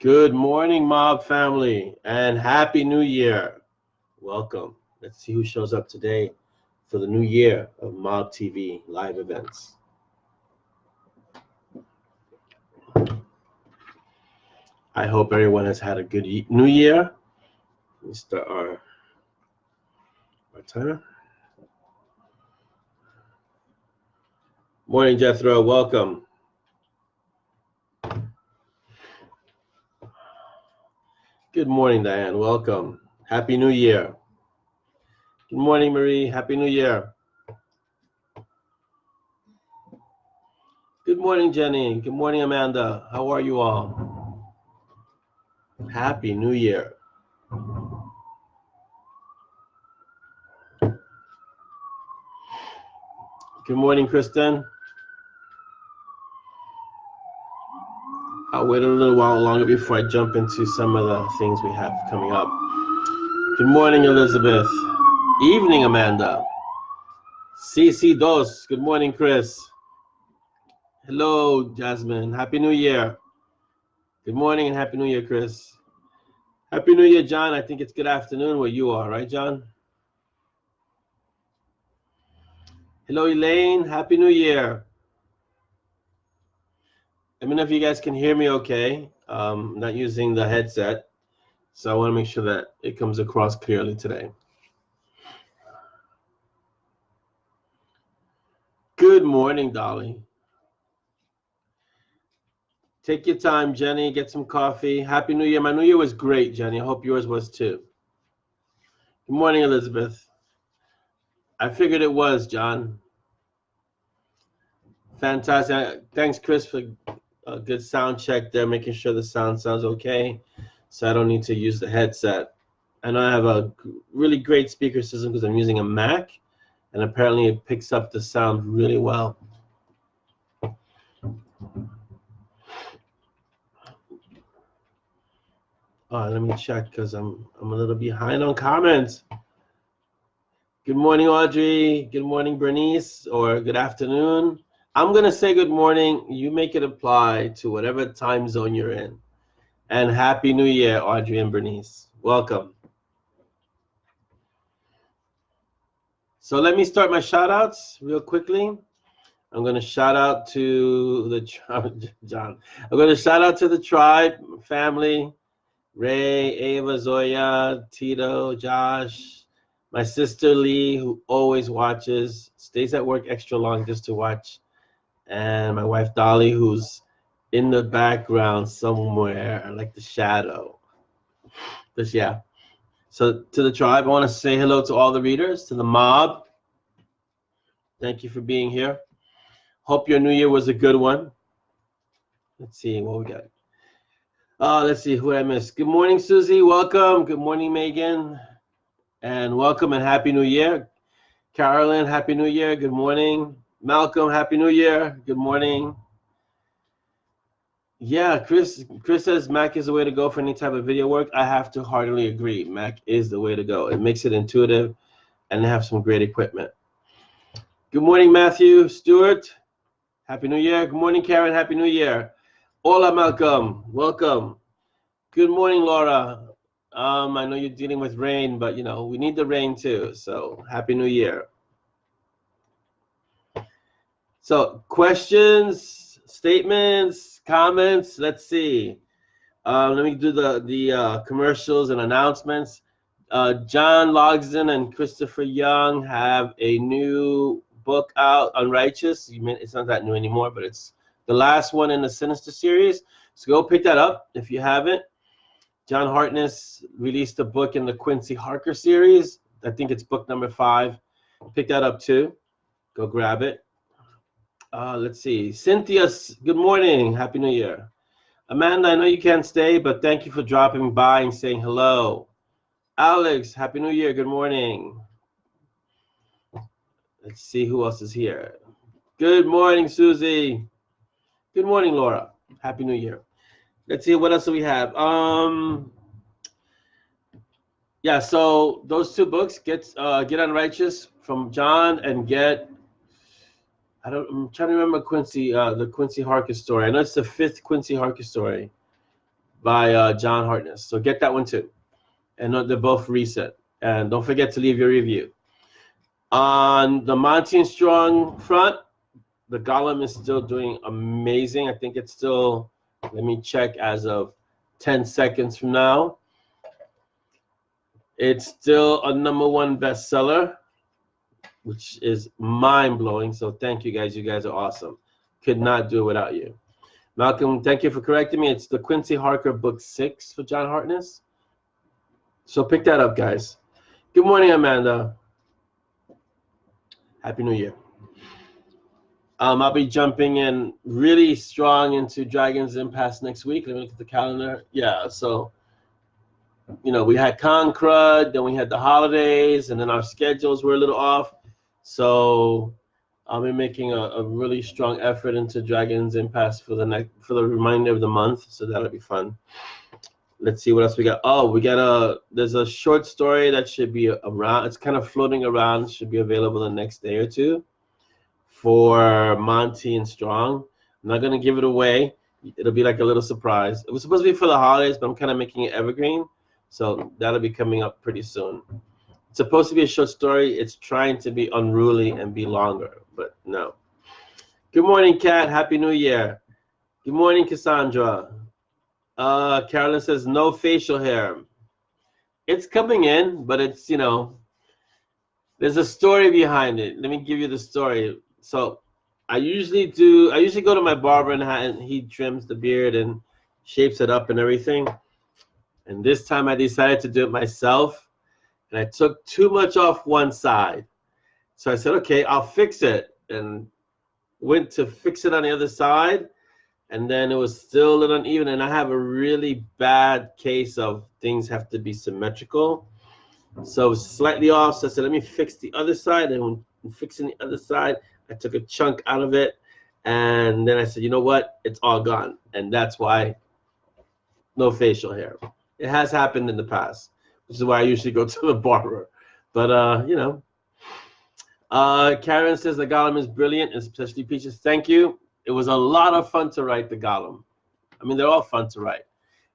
Good morning, Mob family, and Happy New Year. Welcome. Let's see who shows up today for the new year of Mob TV live events. I hope everyone has had a good new year. Let me start our timer. Morning, Jethro. Welcome. Good morning, Diane. Welcome. Happy New Year. Good morning, Marie. Happy New Year. Good morning, Jenny. Good morning, Amanda. How are you all? Happy New Year. Good morning, Kristen. I'll wait a little while longer before I jump into some of the things we have coming up. Good morning, Elizabeth. Evening, Amanda. CC Dos. Good morning, Chris. Hello, Jasmine. Happy New Year. Good morning and Happy New Year, Chris. Happy New Year, John. I think it's good afternoon where you are, right, John? Hello, Elaine. Happy New Year. Let me know if you guys can hear me okay. I'm not using the headset, so I want to make sure that it comes across clearly today. Good morning, Dolly. Take your time, Jenny. Get some coffee. Happy New Year. My New Year was great, Jenny. I hope yours was too. Good morning, Elizabeth. I figured it was, John. Fantastic. Thanks, Chris, for a good sound check there, making sure the sound sounds okay, so I don't need to use the headset. I know I have a really great speaker system because I'm using a Mac, and apparently it picks up the sound really well. Let me check because I'm a little behind on comments. Good morning, Audrey. Good morning, Bernice, or good afternoon. I'm going to say good morning. You make it apply to whatever time zone you're in. And Happy New Year, Audrey and Bernice. Welcome. So let me start my shout-outs real quickly. I'm going to shout out to the John. I'm going to shout out to the tribe, family, Ray, Ava, Zoya, Tito, Josh, my sister Lee, who always watches, stays at work extra long just to watch, and my wife Dolly, who's in the background somewhere, like the shadow. But yeah, so to the tribe, I want to say hello to all the readers, to the mob. Thank you for being here. Hope your new year was a good one. Let's see what we got. Let's see who I missed. Good morning, Susie. Welcome. Good morning, Megan. And welcome and Happy New Year. Carolyn, Happy New Year. Good morning. Malcolm, Happy New Year. Good morning. Yeah, Chris says Mac is the way to go for any type of video work. I have to heartily agree. Mac is the way to go. It makes it intuitive, and they have some great equipment. Good morning, Matthew Stewart. Happy New Year. Good morning, Karen. Happy New Year. Hola, Malcolm. Welcome. Good morning, Laura. I know you're dealing with rain, but you know we need the rain too. So Happy New Year. So questions, statements, comments. Let's see. Let me do the commercials and announcements. John Logsdon and Christopher Young have a new book out, Unrighteous. It's not that new anymore, but it's the last one in the Sinister series. So go pick that up if you haven't. John Hartness released a book in the Quincy Harker series. I think it's book number 5. Pick that up too. Go grab it. Let's see. Cynthia, good morning. Happy New Year. Amanda, I know you can't stay, but thank you for dropping by and saying hello. Alex, Happy New Year. Good morning. Let's see who else is here. Good morning, Susie. Good morning, Laura. Happy New Year. Let's see, what else do we have? Yeah, so those 2 books, Get Unrighteous from John and I'm trying to remember Quincy, the Quincy Harker story. I know it's the 5th Quincy Harker story. by John Hartness. So get that one too. And they're both recent. And don't forget to leave your review. On the Monty and Strong front, the Golem is still doing amazing. I think it's still, let me check as of 10 seconds from now. It's still a #1 bestseller, which is mind-blowing. So thank you guys. You guys are awesome. Could not do it without you. Malcolm, thank you for correcting me. It's the Quincy Harker book 6 for John Hartness. So pick that up, guys. Good morning, Amanda. Happy New Year. I'll be jumping in really strong into Dragon's Impasse next week. Let me look at the calendar. Yeah, so, you know, we had Con Crud, then we had the holidays, and then our schedules were a little off. So I'll be making a really strong effort into Dragon's Impasse for the remainder of the month. So that'll be fun. Let's see what else we got. Oh, there's a short story that should be around. It's kind of floating around. Should be available the next day or two for Monty and Strong. I'm not going to give it away. It'll be like a little surprise. It was supposed to be for the holidays, but I'm kind of making it evergreen. So that'll be coming up pretty soon. It's supposed to be a short story. It's trying to be unruly and be longer, but no. Good morning, Kat. Happy New Year. Good morning, Cassandra. Carolyn says, no facial hair. It's coming in, but it's, you know, there's a story behind it. Let me give you the story. So I usually go to my barber and he trims the beard and shapes it up and everything. And this time I decided to do it myself. And I took too much off one side. So I said, okay, I'll fix it. And went to fix it on the other side. And then it was still a little uneven. And I have a really bad case of things have to be symmetrical. So it was slightly off. So I said, let me fix the other side. And when fixing the other side, I took a chunk out of it. And then I said, you know what? It's all gone. And that's why no facial hair. It has happened in the past, which is why I usually go to the barber. But, you know. Karen says the Golem is brilliant, especially Peaches. Thank you. It was a lot of fun to write the Golem. I mean, they're all fun to write.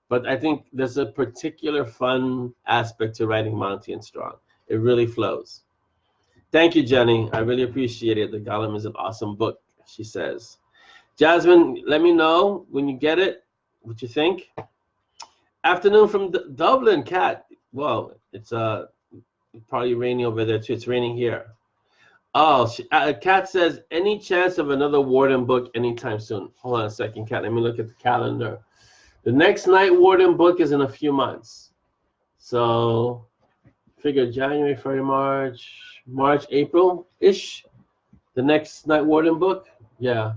But I think there's a particular fun aspect to writing Monty and Strong. It really flows. Thank you, Jenny. I really appreciate it. The Golem is an awesome book, she says. Jasmine, let me know when you get it, what you think. Afternoon from Dublin, Kat. Well, it's probably raining over there, too. It's raining here. Oh, Kat says, any chance of another Warden book anytime soon? Hold on a second, Kat. Let me look at the calendar. The next Night Warden book is in a few months. So, figure January, February, March, April-ish. The next Night Warden book? Yeah.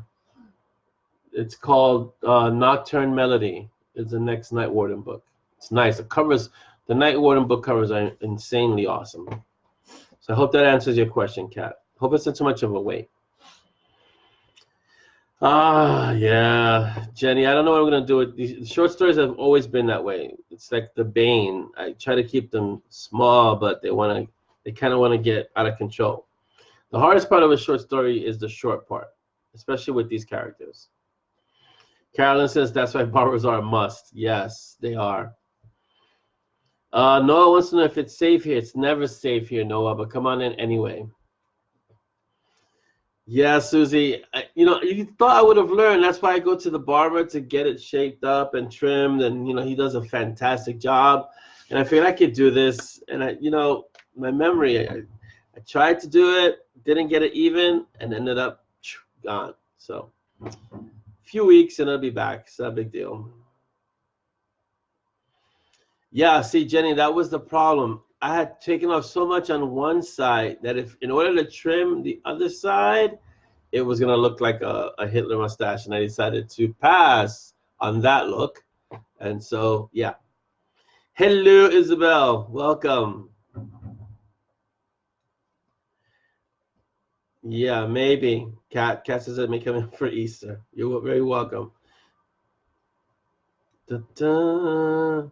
It's called Nocturne Melody. It's the next Night Warden book. It's nice. The Night Warden book covers are insanely awesome. So I hope that answers your question, Kat. Hope it's not too much of a wait. Yeah, Jenny, I don't know what I'm going to do with these short stories. Have always been that way. It's like the bane. I try to keep them small, but they kind of want to get out of control. The hardest part of a short story is the short part, especially with these characters. Carolyn says that's why barbers are a must. Yes, they are. Noah wants to know if it's safe here. It's never safe here, Noah, but come on in anyway. Yeah, Susie, you thought I would have learned. That's why I go to the barber to get it shaped up and trimmed, and, he does a fantastic job. And I figured I could do this, and my memory, I tried to do it, didn't get it even, and ended up gone. So a few weeks, and it'll be back. It's not a big deal. Yeah, see, Jenny, that was the problem. I had taken off so much on one side that in order to trim the other side, it was going to look like a Hitler mustache, and I decided to pass on that look. And so, yeah. Hello, Isabel. Welcome. Yeah, maybe. Kat says it may come in for Easter. You're very welcome. Da-da.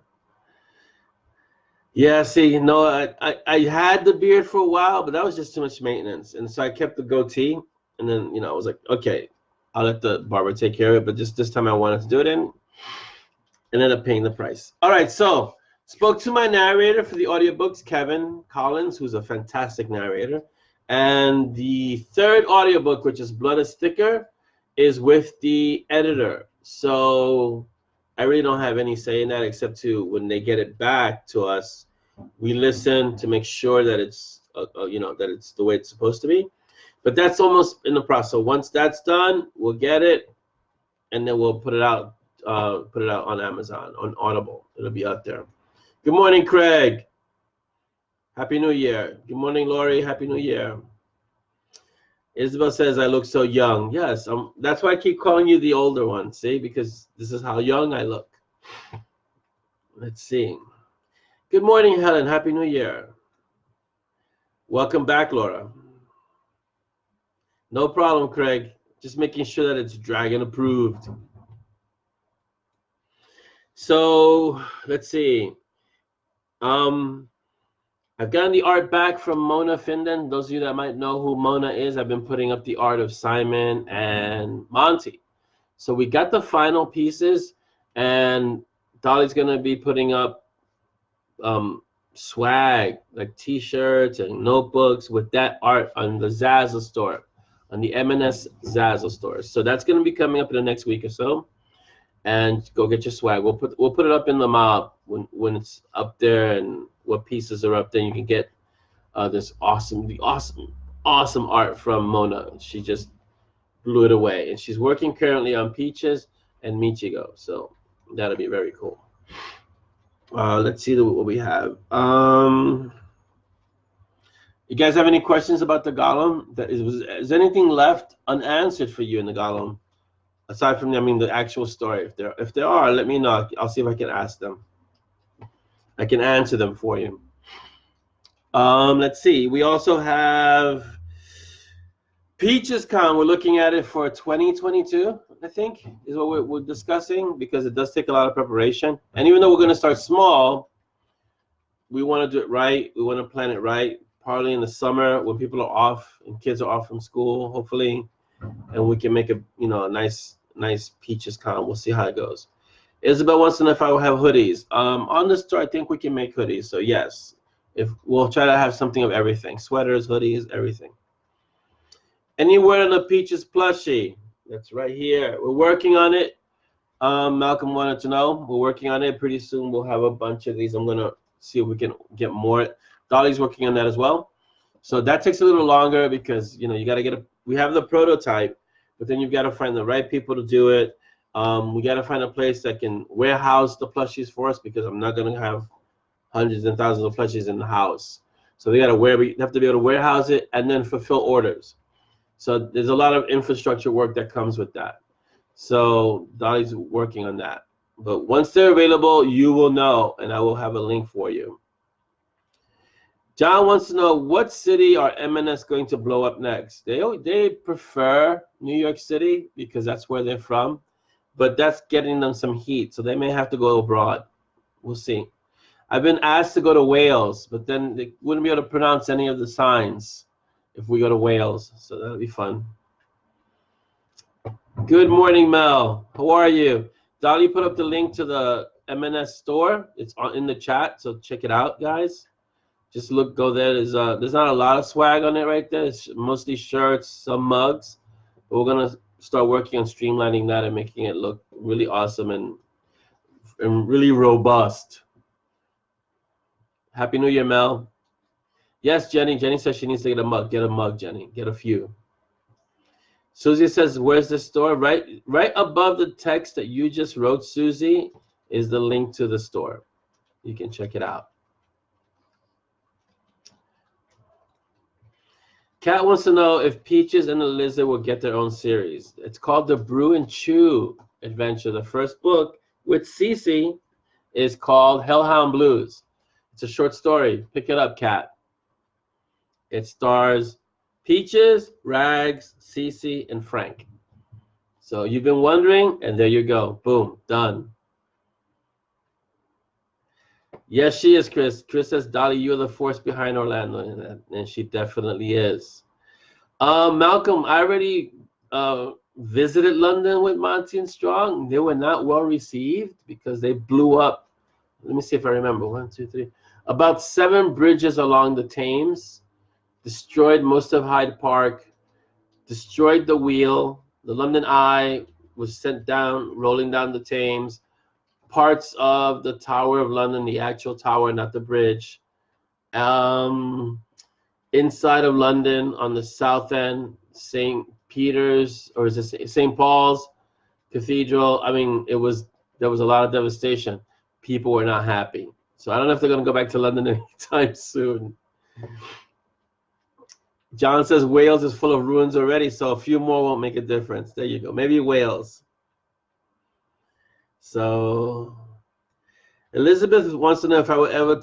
Yeah, see, I had the beard for a while, but that was just too much maintenance. And so I kept the goatee, and then, I was like, okay, I'll let the barber take care of it. But just this time I wanted to do it, and and end up paying the price. All right, so spoke to my narrator for the audiobooks, Kevin Collins, who's a fantastic narrator. And the third audiobook, which is Blood is Thicker, is with the editor. So I really don't have any say in that, except to when they get it back to us, we listen to make sure that it's that it's the way it's supposed to be. But that's almost in the process. So once that's done, we'll get it, and then we'll put it out on Amazon, on Audible. It'll be out there. Good morning, Craig. Happy New Year. Good morning, Lori. Happy New Year. Isabel says I look so young. Yes, that's why I keep calling you the older one. See, because this is how young I look. Let's see. Good morning, Helen. Happy New Year. Welcome back, Laura. No problem, Craig. Just making sure that it's Dragon approved. So let's see. I've gotten the art back from Mona Finden. Those of you that might know who Mona is, I've been putting up the art of Simon and Monty. So we got the final pieces, and Dolly's gonna be putting up swag, like t-shirts and notebooks with that art on the Zazzle store, on the M&S Zazzle store. So that's gonna be coming up in the next week or so. And go get your swag. We'll put it up in the mob when it's up there, and what pieces are up there. You can get this awesome art from Mona. She just blew it away, and she's working currently on Peaches and Michigo. So that'll be very cool. Let's see what we have. You guys have any questions about the Golem? Is anything left unanswered for you in the Golem? Aside from, the actual story, if there are, let me know. I'll see if I can ask them. I can answer them for you. Let's see. We also have Peaches Con. We're looking at it for 2022, I think, is what we're discussing, because it does take a lot of preparation. And even though we're going to start small, we want to do it right. We want to plan it right, partly in the summer when people are off and kids are off from school, hopefully. And we can make a nice Peaches Con. We'll see how it goes. Isabel wants to know if I will have hoodies. On the store, I think we can make hoodies. So yes, if we'll try to have something of everything: sweaters, hoodies, everything. Anywhere in the Peaches plushie? That's right here. We're working on it. Malcolm wanted to know. We're working on it. Pretty soon we'll have a bunch of these. I'm gonna see if we can get more. Dolly's working on that as well. So that takes a little longer because you got to we have the prototype, but then you've got to find the right people to do it. We got to find a place that can warehouse the plushies for us, because I'm not going to have hundreds and thousands of plushies in the house. So we have to be able to warehouse it and then fulfill orders. So there's a lot of infrastructure work that comes with that. So Dolly's working on that. But once they're available, you will know, and I will have a link for you. John wants to know, what city are M&S going to blow up next? They prefer New York City because that's where they're from, but that's getting them some heat, so they may have to go abroad. We'll see. I've been asked to go to Wales, but then they wouldn't be able to pronounce any of the signs if we go to Wales, so that'll be fun. Good morning, Mel. How are you? Dolly put up the link to the M&S store. It's in the chat, so check it out, guys. Just go there. There's not a lot of swag on it right there. It's mostly shirts, some mugs. But we're gonna start working on streamlining that and making it look really awesome and really robust. Happy New Year, Mel. Yes, Jenny. Jenny says she needs to get a mug. Get a mug, Jenny. Get a few. Susie says, where's the store? Right above the text that you just wrote, Susie, is the link to the store. You can check it out. Kat wants to know if Peaches and the Lizard will get their own series. It's called the Brew and Chew Adventure. The first book with Cece is called Hellhound Blues. It's a short story. Pick it up, Kat. It stars Peaches, Rags, Cece, and Frank. So you've been wondering, and there you go. Boom, done. Yes, she is, Chris. Chris says, Dolly, you're the force behind Orlando, and she definitely is. Malcolm, I already visited London with Monty and Strong, they were not well received because they blew up. Let me see if I remember. 1, 2, 3. About 7 bridges along the Thames, destroyed most of Hyde Park, destroyed the wheel. The London Eye was sent down, rolling down the Thames. Parts of the Tower of London, the actual tower, not the bridge. Inside of London, on the south end, St. Peter's, or is it St. Paul's Cathedral? I mean, there was a lot of devastation. People were not happy. So I don't know if they're going to go back to London anytime soon. John says Wales is full of ruins already, so a few more won't make a difference. There you go. Maybe Wales. So Elizabeth wants to know if I would ever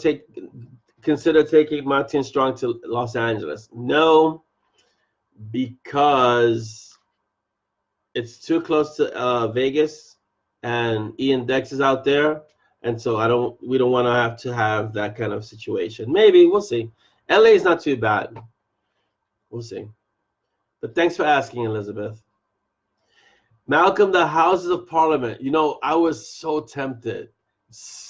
consider taking Monty and Strong to Los Angeles. No, because it's too close to Vegas, and Ian Dex is out there, and so we don't want to have that kind of situation. Maybe, we'll see. LA is not too bad. We'll see. But thanks for asking, Elizabeth. Malcolm, the Houses of Parliament. You know, I was so tempted.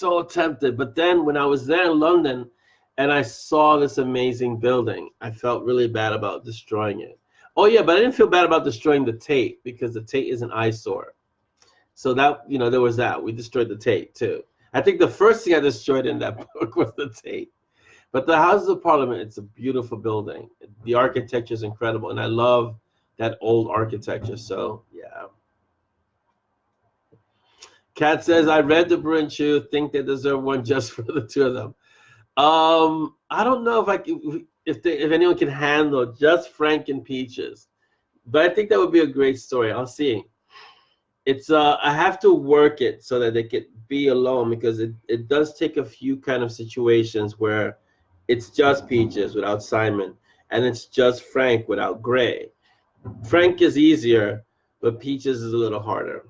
But then when I was there in London and I saw this amazing building, I felt really bad about destroying it. Oh, yeah, but I didn't feel bad about destroying the Tate because the Tate is an eyesore. So that, you know, there was that. We destroyed the Tate, too. I think the first thing I destroyed in that book was the Tate. But the Houses of Parliament, it's a beautiful building. The architecture is incredible, and I love that old architecture. So, yeah. Kat says, I read The Brew and Chew, think they deserve one just for the two of them. I don't know if anyone can handle just Frank and Peaches, but I think that would be a great story. I'll see. It's I have to work it so that they could be alone, because it does take a few kind of situations where it's just Peaches without Simon, and it's just Frank without Gray. Frank is easier, but Peaches is a little harder.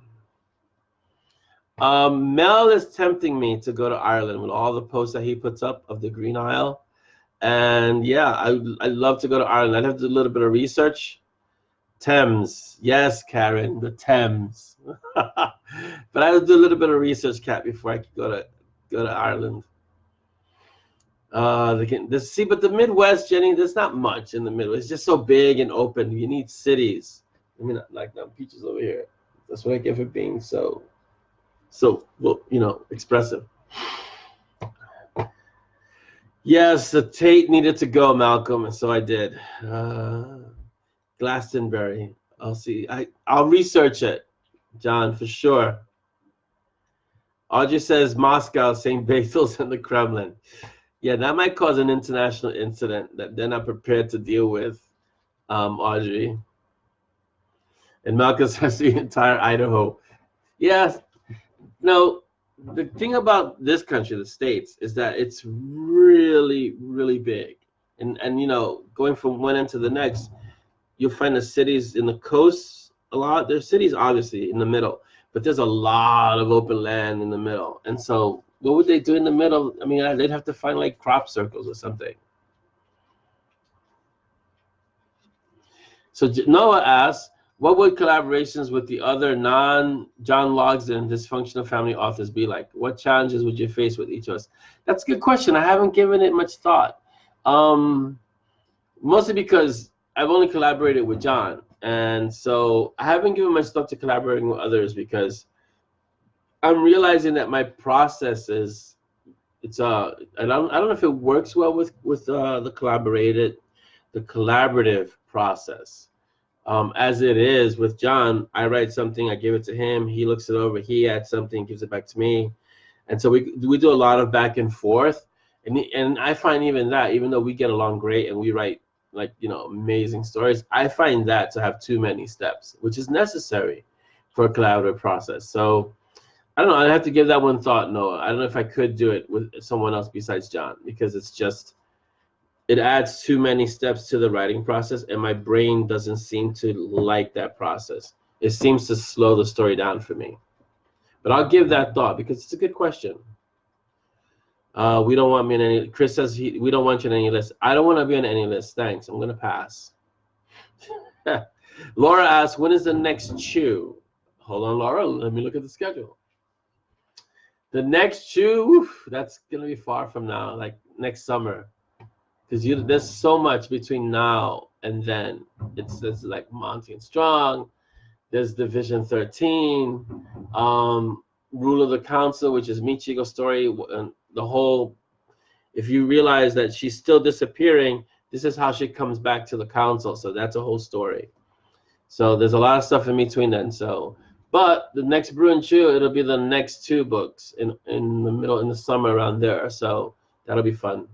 Mel is tempting me to go to Ireland with all the posts that he puts up of the Green Isle. And yeah, I'd love to go to Ireland. I'd have to do a little bit of research. Thames. Yes, Karen, the Thames. But I would do a little bit of research, Kat, before I could go to Ireland. See, but the Midwest, Jenny, there's not much in the Midwest. It's just so big and open. You need cities. I mean, like now, Peaches over here. That's what I get for being so well, you know, expressive. Yes, the Tate needed to go, Malcolm, and so I did. Glastonbury. I'll see. I'll research it, John, for sure. Audrey says Moscow, St. Basil's, and the Kremlin. Yeah, that might cause an international incident that they're not prepared to deal with, Audrey. And Malcolm says the entire Idaho. Yes. No, the thing about this country, the States, is that it's really, really big. And you know, going from one end to the next, you'll find the cities in the coast a lot. There's cities, obviously, in the middle, but there's a lot of open land in the middle. And so what would they do in the middle? I mean, they'd have to find like crop circles or something. So Noah asks, what would collaborations with the other non-John Logsdon dysfunctional family authors be like? What challenges would you face with each of us? That's a good question. I haven't given it much thought. Mostly because I've only collaborated with John. And so I haven't given much thought to collaborating with others, because I'm realizing that my process is, I don't know if it works well with the collaborative process. As it is with John, I write something, I give it to him, he looks it over, he adds something, gives it back to me, and so we do a lot of back and forth, and I find even that, even though we get along great and we write, like, you know, amazing stories, I find that to have too many steps, which is necessary for a collaborative process. So I don't know, I'd have to give that one thought, Noah. I don't know if I could do it with someone else besides John, because it adds too many steps to the writing process, and my brain doesn't seem to like that process. It seems to slow the story down for me. But I'll give that thought, because it's a good question. We don't want me in any. Chris says we don't want you in any list. I don't want to be on any list. Thanks. I'm going to pass. Laura asks, when is the next chew? Hold on, Laura. Let me look at the schedule. The next chew, that's gonna be far from now, like next summer, because there's so much between now and then. It's like Monty and Strong. There's Division 13, Rule of the Council, which is Michigo's story, and the whole. If you realize that she's still disappearing, this is how she comes back to the council. So that's a whole story. So there's a lot of stuff in between then. So, but the next Brew and Chew, it'll be the next 2 books in the middle, in the summer around there. So that'll be fun.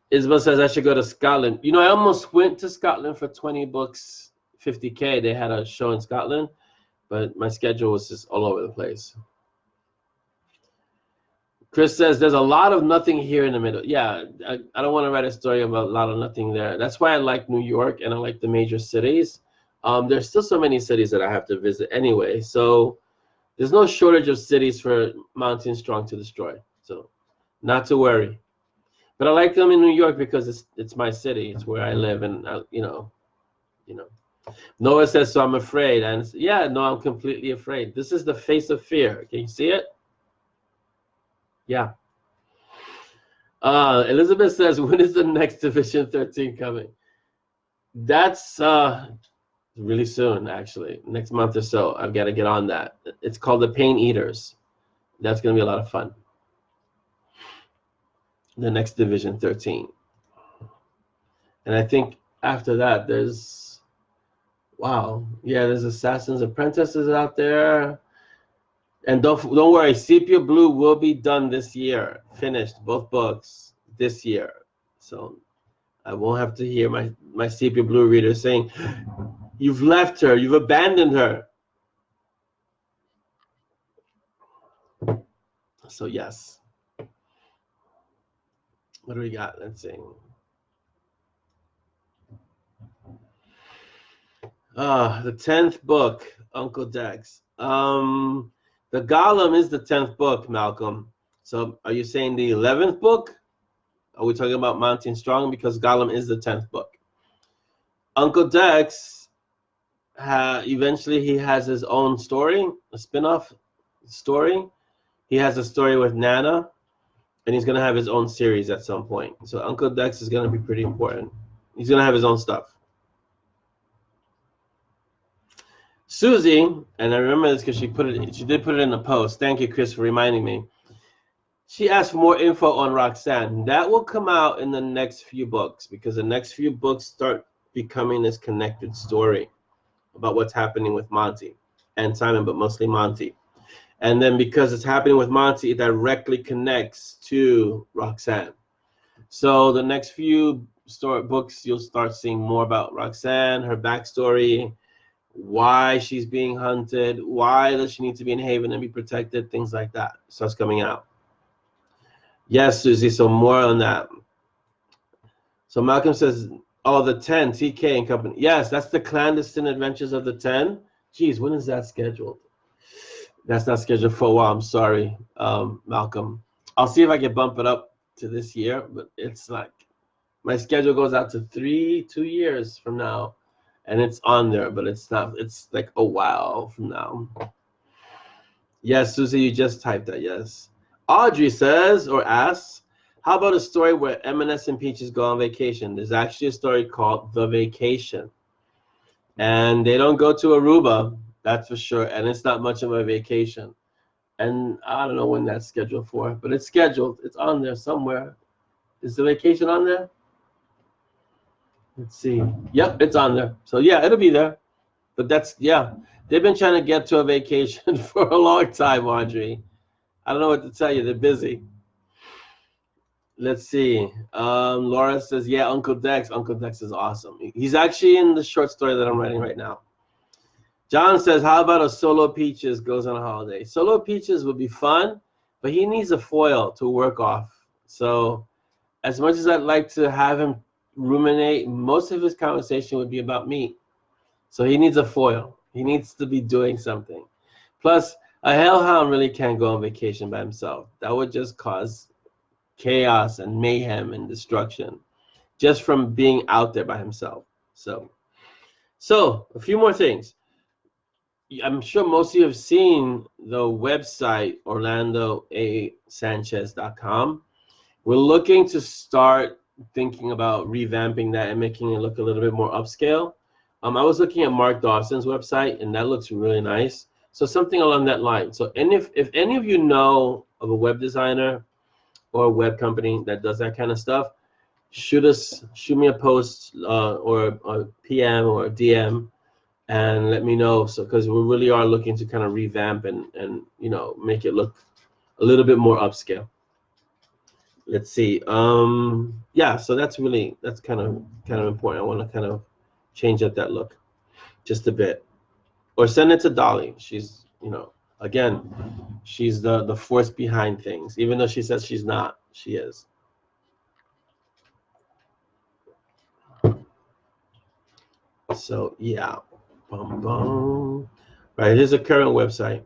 Isabel says I should go to Scotland. You know, I almost went to Scotland for 20 books, 50K. They had a show in Scotland, but my schedule was just all over the place. Chris says there's a lot of nothing here in the middle. Yeah, I don't want to write a story about a lot of nothing there. That's why I like New York and I like the major cities. There's still so many cities that I have to visit anyway. So there's no shortage of cities for Monty and Strong to destroy. So not to worry. But I like them in New York because it's my city. It's where I live, and you know. Noah says, so I'm afraid. And yeah, no, I'm completely afraid. This is the face of fear. Can you see it? Yeah. Elizabeth says, when is the next Division 13 coming? That's really soon, actually. Next month or so. I've got to get on that. It's called The Pain Eaters. That's going to be a lot of fun. The next Division 13. And I think after that, there's, wow. Yeah, there's Assassin's Apprentices out there. And don't worry, Sepia Blue will be done this year, finished, both books this year. So I won't have to hear my Sepia Blue reader saying, you've left her, you've abandoned her. So yes. What do we got? Let's see. The 10th book, Uncle Dex. The Golem is the 10th book, Malcolm. So are you saying the 11th book? Are we talking about Monty and Strong? Because Golem is the 10th book. Uncle Dex, eventually he has his own story, a spin-off story. He has a story with Nana, and he's going to have his own series at some point. So Uncle Dex is going to be pretty important. He's going to have his own stuff. Susie, and I remember this because she did put it in the post. Thank you, Chris, for reminding me. She asked for more info on Roxanne. That will come out in the next few books because the next few books start becoming this connected story about what's happening with Monty and Simon, but mostly Monty. And then because it's happening with Monty, it directly connects to Roxanne. So the next few books, you'll start seeing more about Roxanne, her backstory, why she's being hunted, why does she need to be in Haven and be protected, things like that starts coming out. Yes, Susie, so more on that. So Malcolm says, oh, the 10, TK and company. Yes, that's the Clandestine Adventures of the 10. Geez, when is that scheduled? That's not scheduled for a while. I'm sorry, Malcolm. I'll see if I can bump it up to this year, but it's like my schedule goes out to 2 years from now. And it's on there, but it's not. It's like a while from now. Yes, Susie, you just typed that. Yes. Audrey says or asks, how about a story where M&S and Peaches go on vacation? There's actually a story called The Vacation. And they don't go to Aruba, that's for sure. And it's not much of a vacation. And I don't know when that's scheduled for, but it's scheduled. It's on there somewhere. Is The Vacation on there? Let's see. Yep, it's on there. So yeah, it'll be there. But that's, yeah, they've been trying to get to a vacation for a long time, Audrey. I don't know what to tell you. They're busy. Let's see. Laura says, yeah, Uncle Dex. Uncle Dex is awesome. He's actually in the short story that I'm writing right now. John says, how about a Solo Peaches goes on a holiday? Solo Peaches would be fun, but he needs a foil to work off. So as much as I'd like to have him ruminate, most of his conversation would be about me. So he needs a foil. He needs to be doing something. Plus, a hellhound really can't go on vacation by himself. That would just cause chaos and mayhem and destruction just from being out there by himself. So So a few more things. I'm sure most of you have seen the website orlandoasanchez.com. We're looking to start thinking about revamping that and making it look a little bit more upscale. I was looking at Mark Dawson's website, and that looks really nice. So something along that line. So, and if any of you know of a web designer or a web company that does that kind of stuff, shoot me a post or a PM or a DM, and let me know. So, because we really are looking to kind of revamp and you know, make it look a little bit more upscale. Let's see. Yeah, so that's kind of important. I want to kind of change up that look just a bit, or send it to Dolly. She's, you know, again, she's the force behind things, even though she says she's not. She is. So yeah, bum, bum. Right, here's a current website,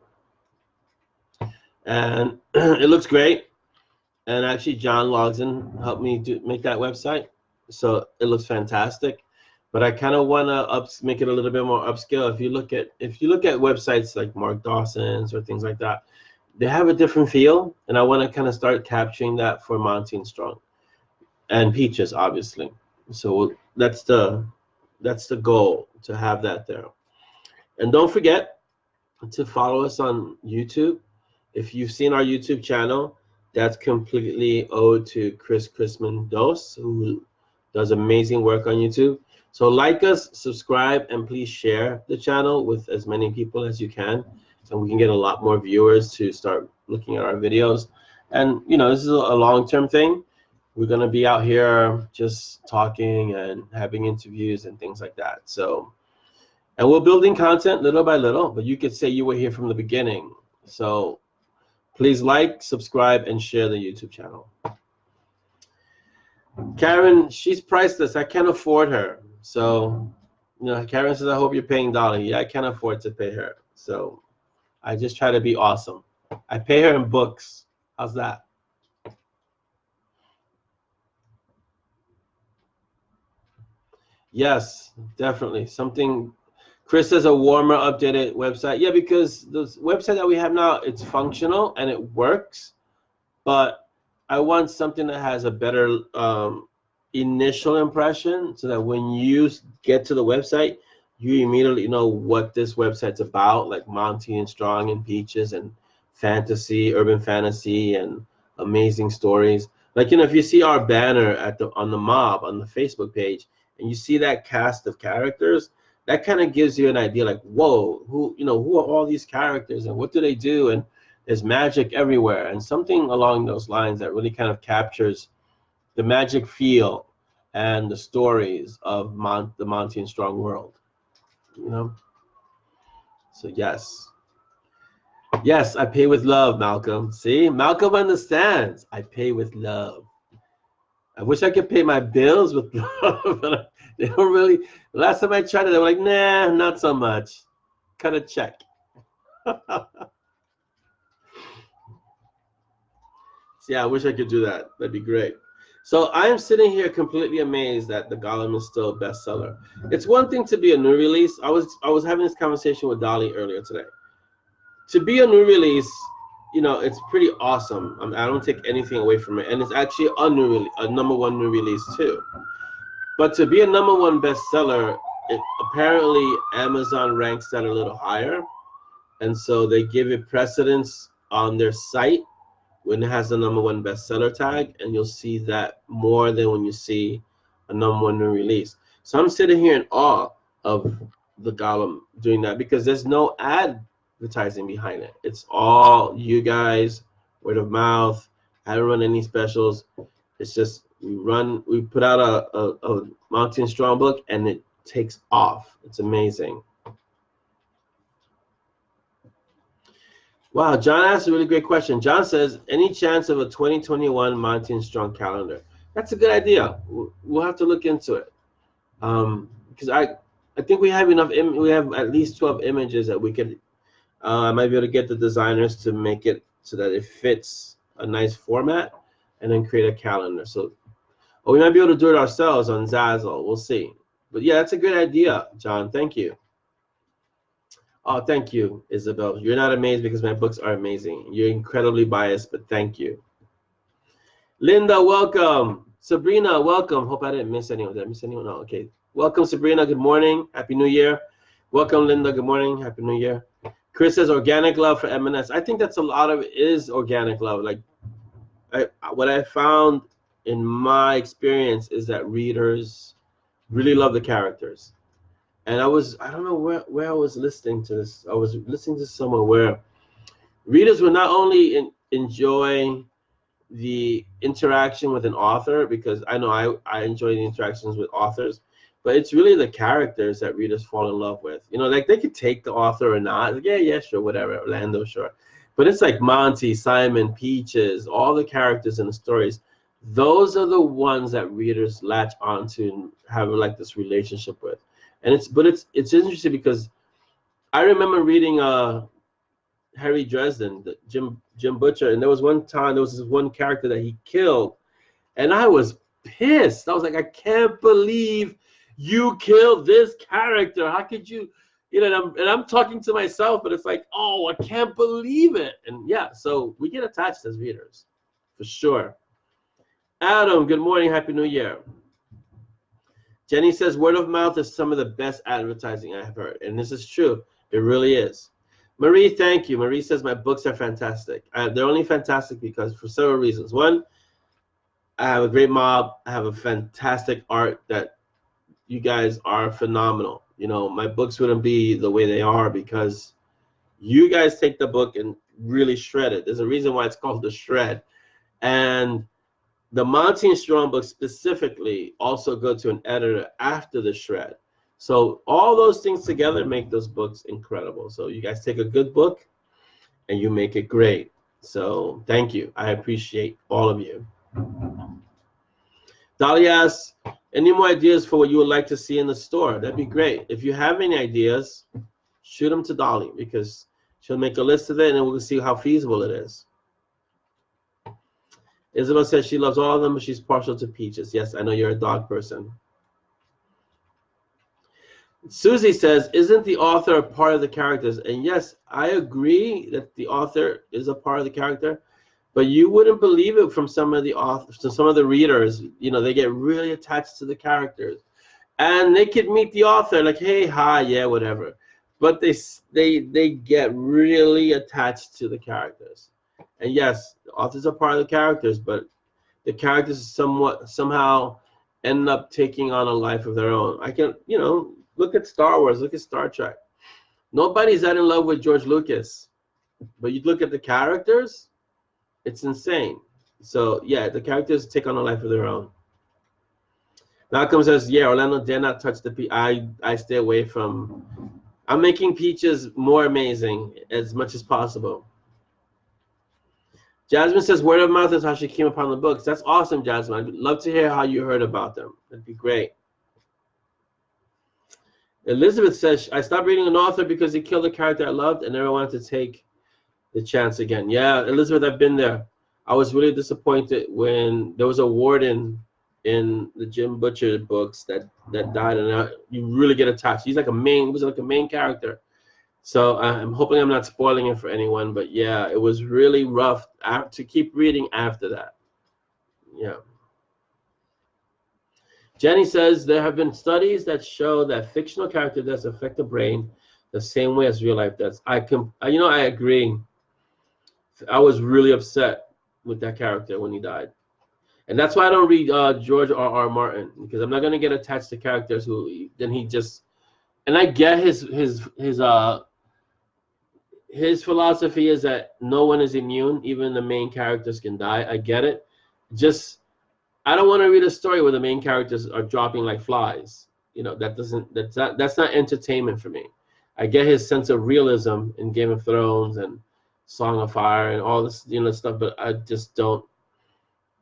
and it looks great. And actually, John logs in, helped me make that website, so it looks fantastic. But I kind of want to make it a little bit more upscale. If you look at websites like Mark Dawson's or things like that, they have a different feel, and I want to kind of start capturing that for Monty and Strong, and Peaches, obviously. So that's the goal, to have that there. And don't forget to follow us on YouTube. If you've seen our YouTube channel, that's completely owed to Chris Chrisman Dos, who does amazing work on YouTube. So like us, subscribe, and please share the channel with as many people as you can, so we can get a lot more viewers to start looking at our videos. And you know, this is a long-term thing. We're gonna be out here just talking and having interviews and things like that. So, and we're building content little by little, but you could say you were here from the beginning. So please like, subscribe, and share the YouTube channel. Karen, she's priceless. I can't afford her. So, you know, Karen says, I hope you're paying Dolly. Yeah, I can't afford to pay her. So I just try to be awesome. I pay her in books. How's that? Yes, definitely. Something. Chris says a warmer, updated website. Yeah, because the website that we have now, it's functional and it works, but I want something that has a better initial impression, so that when you get to the website, you immediately know what this website's about, like Monty and Strong and Peaches and fantasy, urban fantasy, and amazing stories. Like, you know, if you see our banner on the mob on the Facebook page, and you see that cast of characters, that kind of gives you an idea, like, whoa, who are all these characters and what do they do? And there's magic everywhere, and something along those lines that really kind of captures the magic feel and the stories of the Monty and Strong world, you know? So yes, I pay with love, Malcolm. See, Malcolm understands. I pay with love. I wish I could pay my bills with love, but they don't really. Last time I tried it, they were like, nah, not so much. Cut a check. Yeah, I wish I could do that. That'd be great. So I am sitting here completely amazed that the Golem is still a bestseller. It's one thing to be a new release. I was having this conversation with Dolly earlier today. To be a new release, you know, it's pretty awesome. I don't take anything away from it, and it's actually a number one new release too. But to be a number one bestseller, apparently Amazon ranks that a little higher, and so they give it precedence on their site when it has the number one bestseller tag, and you'll see that more than when you see a number one new release. So I'm sitting here in awe of the Golem doing that, because there's no advertising behind it. It's all you guys, word of mouth. I don't run any specials. It's just we put out a Monty and Strong book, and it takes off. It's amazing. Wow, John asked a really great question. John says, any chance of a 2021 Monty and Strong calendar? That's a good idea. We'll have to look into it. Because I think we have enough. We have at least 12 images that we could. I might be able to get the designers to make it so that it fits a nice format, and then create a calendar. So, or we might be able to do it ourselves on Zazzle. We'll see. But yeah, that's a good idea, John. Thank you. Oh, thank you, Isabel. You're not amazed because my books are amazing. You're incredibly biased, but thank you. Linda, welcome. Sabrina, welcome. Hope I didn't miss anyone. Did I miss anyone? No, okay. Welcome, Sabrina. Good morning. Happy New Year. Welcome, Linda. Good morning. Happy New Year. Chris says organic love for M&S. I think that's a lot of it is organic love. Like, what I found in my experience is that readers really love the characters. And I don't know where I was listening to this. I was listening to somewhere where readers will not only enjoy the interaction with an author, because I know I enjoy the interactions with authors, but it's really the characters that readers fall in love with. You know, like they could take the author or not. Like, yeah, sure, whatever, Orlando, sure. But it's like Monty, Simon, Peaches, all the characters in the stories. Those are the ones that readers latch onto and have like this relationship with. And it's interesting because I remember reading Harry Dresden, Jim Butcher, and there was this one character that he killed, and I was pissed. I was like, I can't believe you killed this character. How could you? You know, and I'm talking to myself, but it's like, oh, I can't believe it. And yeah, so we get attached as readers, for sure. Adam, good morning, Happy New Year. Jenny says, word of mouth is some of the best advertising I have heard, and this is true. It really is. Marie, thank you. Marie says, my books are fantastic. They're only fantastic because for several reasons. One, I have a great mob. I have a fantastic art that you guys are phenomenal. You know, my books wouldn't be the way they are because you guys take the book and really shred it. There's a reason why it's called The Shred. And the Monty and Strong books specifically also go to an editor after The Shred. So all those things together make those books incredible. So you guys take a good book and you make it great. So thank you. I appreciate all of you. Dolly asks, any more ideas for what you would like to see in the store? That'd be great. If you have any ideas, shoot them to Dolly because she'll make a list of it and we'll see how feasible it is. Isabel says she loves all of them, but she's partial to Peaches. Yes, I know you're a dog person. Susie says, isn't the author a part of the characters? And yes, I agree that the author is a part of the character, but you wouldn't believe it from some of the authors, to some of the readers. You know, they get really attached to the characters, and they could meet the author like, hey, hi, yeah, whatever, but they get really attached to the characters. And yes, the authors are part of the characters, but the characters somehow end up taking on a life of their own. I can, you know, look at Star Wars, look at Star Trek. Nobody's that in love with George Lucas, but you look at the characters, it's insane. So yeah, the characters take on a life of their own. Malcolm says, yeah, Orlando dare not touch the I stay away from. I'm making Peaches more amazing as much as possible. Jasmine says, word of mouth is how she came upon the books. That's awesome, Jasmine. I'd love to hear how you heard about them. That'd be great. Elizabeth says, I stopped reading an author because he killed a character I loved and never wanted to take the chance again. Yeah, Elizabeth, I've been there. I was really disappointed when there was a warden in the Jim Butcher books that died, and you really get attached. He was like a main character. So I'm hoping I'm not spoiling it for anyone, but yeah, it was really rough to keep reading after that. Yeah. Jenny says there have been studies that show that fictional character deaths affect the brain the same way as real life deaths. I agree. I was really upset with that character when he died, and that's why I don't read George R.R. Martin, because I'm not gonna get attached to characters who then he just. And I get his philosophy is that no one is immune, even the main characters can die. I get it. Just I don't want to read a story where the main characters are dropping like flies. You know, that's not entertainment for me. I get his sense of realism in Game of Thrones and Song of Fire and all this, stuff, but I don't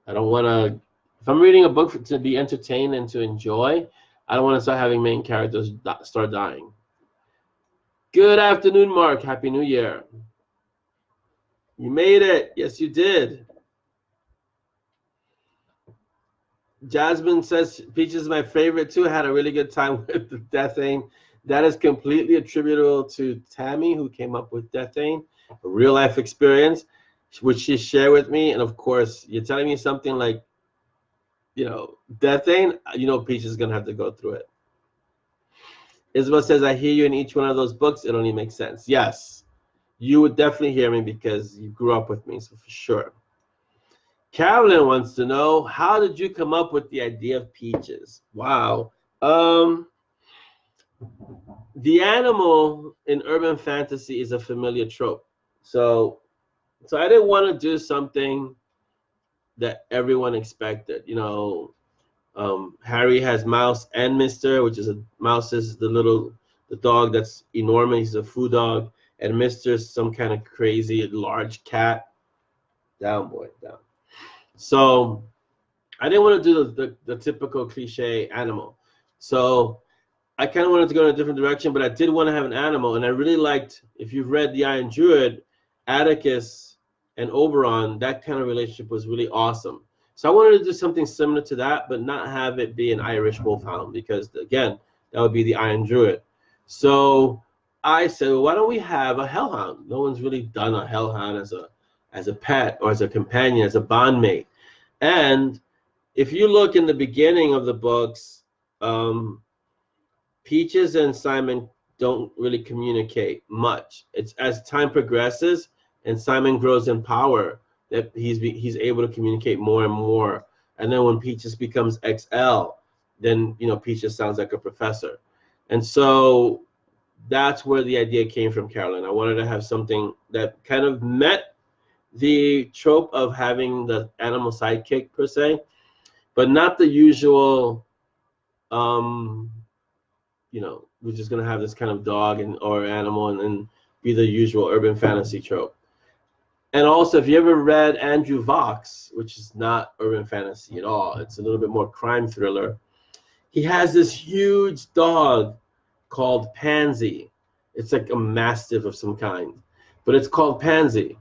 want to. If I'm reading a book to be entertained and to enjoy, I don't want to start having main characters start dying. Good afternoon, Mark. Happy New Year. You made it. Yes, you did. Jasmine says Peaches is my favorite too. I had a really good time with the Death Aim. That is completely attributable to Tammy, who came up with Death Aim, a real life experience, which she shared with me. And of course, you're telling me something like, Death Aim, Peaches is going to have to go through it. Isabel says, I hear you in each one of those books. It only makes sense. Yes, you would definitely hear me because you grew up with me, so for sure. Carolyn wants to know, how did you come up with the idea of Peaches? Wow. The animal in urban fantasy is a familiar trope. So I didn't want to do something that everyone expected. Harry has Mouse and Mister, which is Mouse is the dog that's enormous. He's a food dog, and Mister's some kind of crazy large cat. Down, boy, down. So I didn't want to do the typical cliche animal. So I kind of wanted to go in a different direction, but I did want to have an animal. And I really liked, if you've read The Iron Druid, Atticus and Oberon, that kind of relationship was really awesome. So I wanted to do something similar to that, but not have it be an Irish wolfhound, because, again, that would be the Iron Druid. So I said, well, why don't we have a hellhound? No one's really done a hellhound as a pet or as a companion, as a bondmate. And if you look in the beginning of the books, Peaches and Simon don't really communicate much. It's as time progresses and Simon grows in power that he's able to communicate more and more. And then when Peaches becomes XL, then Peaches sounds like a professor. And so that's where the idea came from, Carolyn. I wanted to have something that kind of met the trope of having the animal sidekick per se, but not the usual, we're just going to have this kind of dog or animal and be the usual urban fantasy trope. And also, if you ever read Andrew Vox, which is not urban fantasy at all, it's a little bit more crime thriller, he has this huge dog called Pansy. It's like a mastiff of some kind, but it's called Pansy.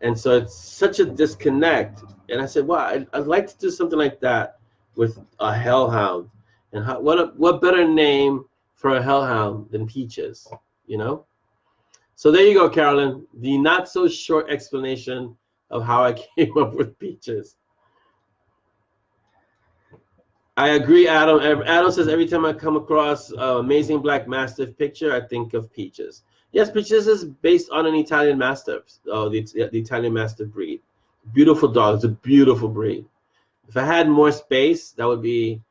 And so it's such a disconnect. And I said, well, I'd like to do something like that with a hellhound. And what better name for a hellhound than Peaches, So there you go, Carolyn. The not so short explanation of how I came up with Peaches. I agree, Adam. Adam says, every time I come across an amazing black mastiff picture, I think of Peaches. Yes, Peaches is based on an Italian Mastiff, the Italian Mastiff breed. Beautiful dog. It's a beautiful breed. If I had more space, that would be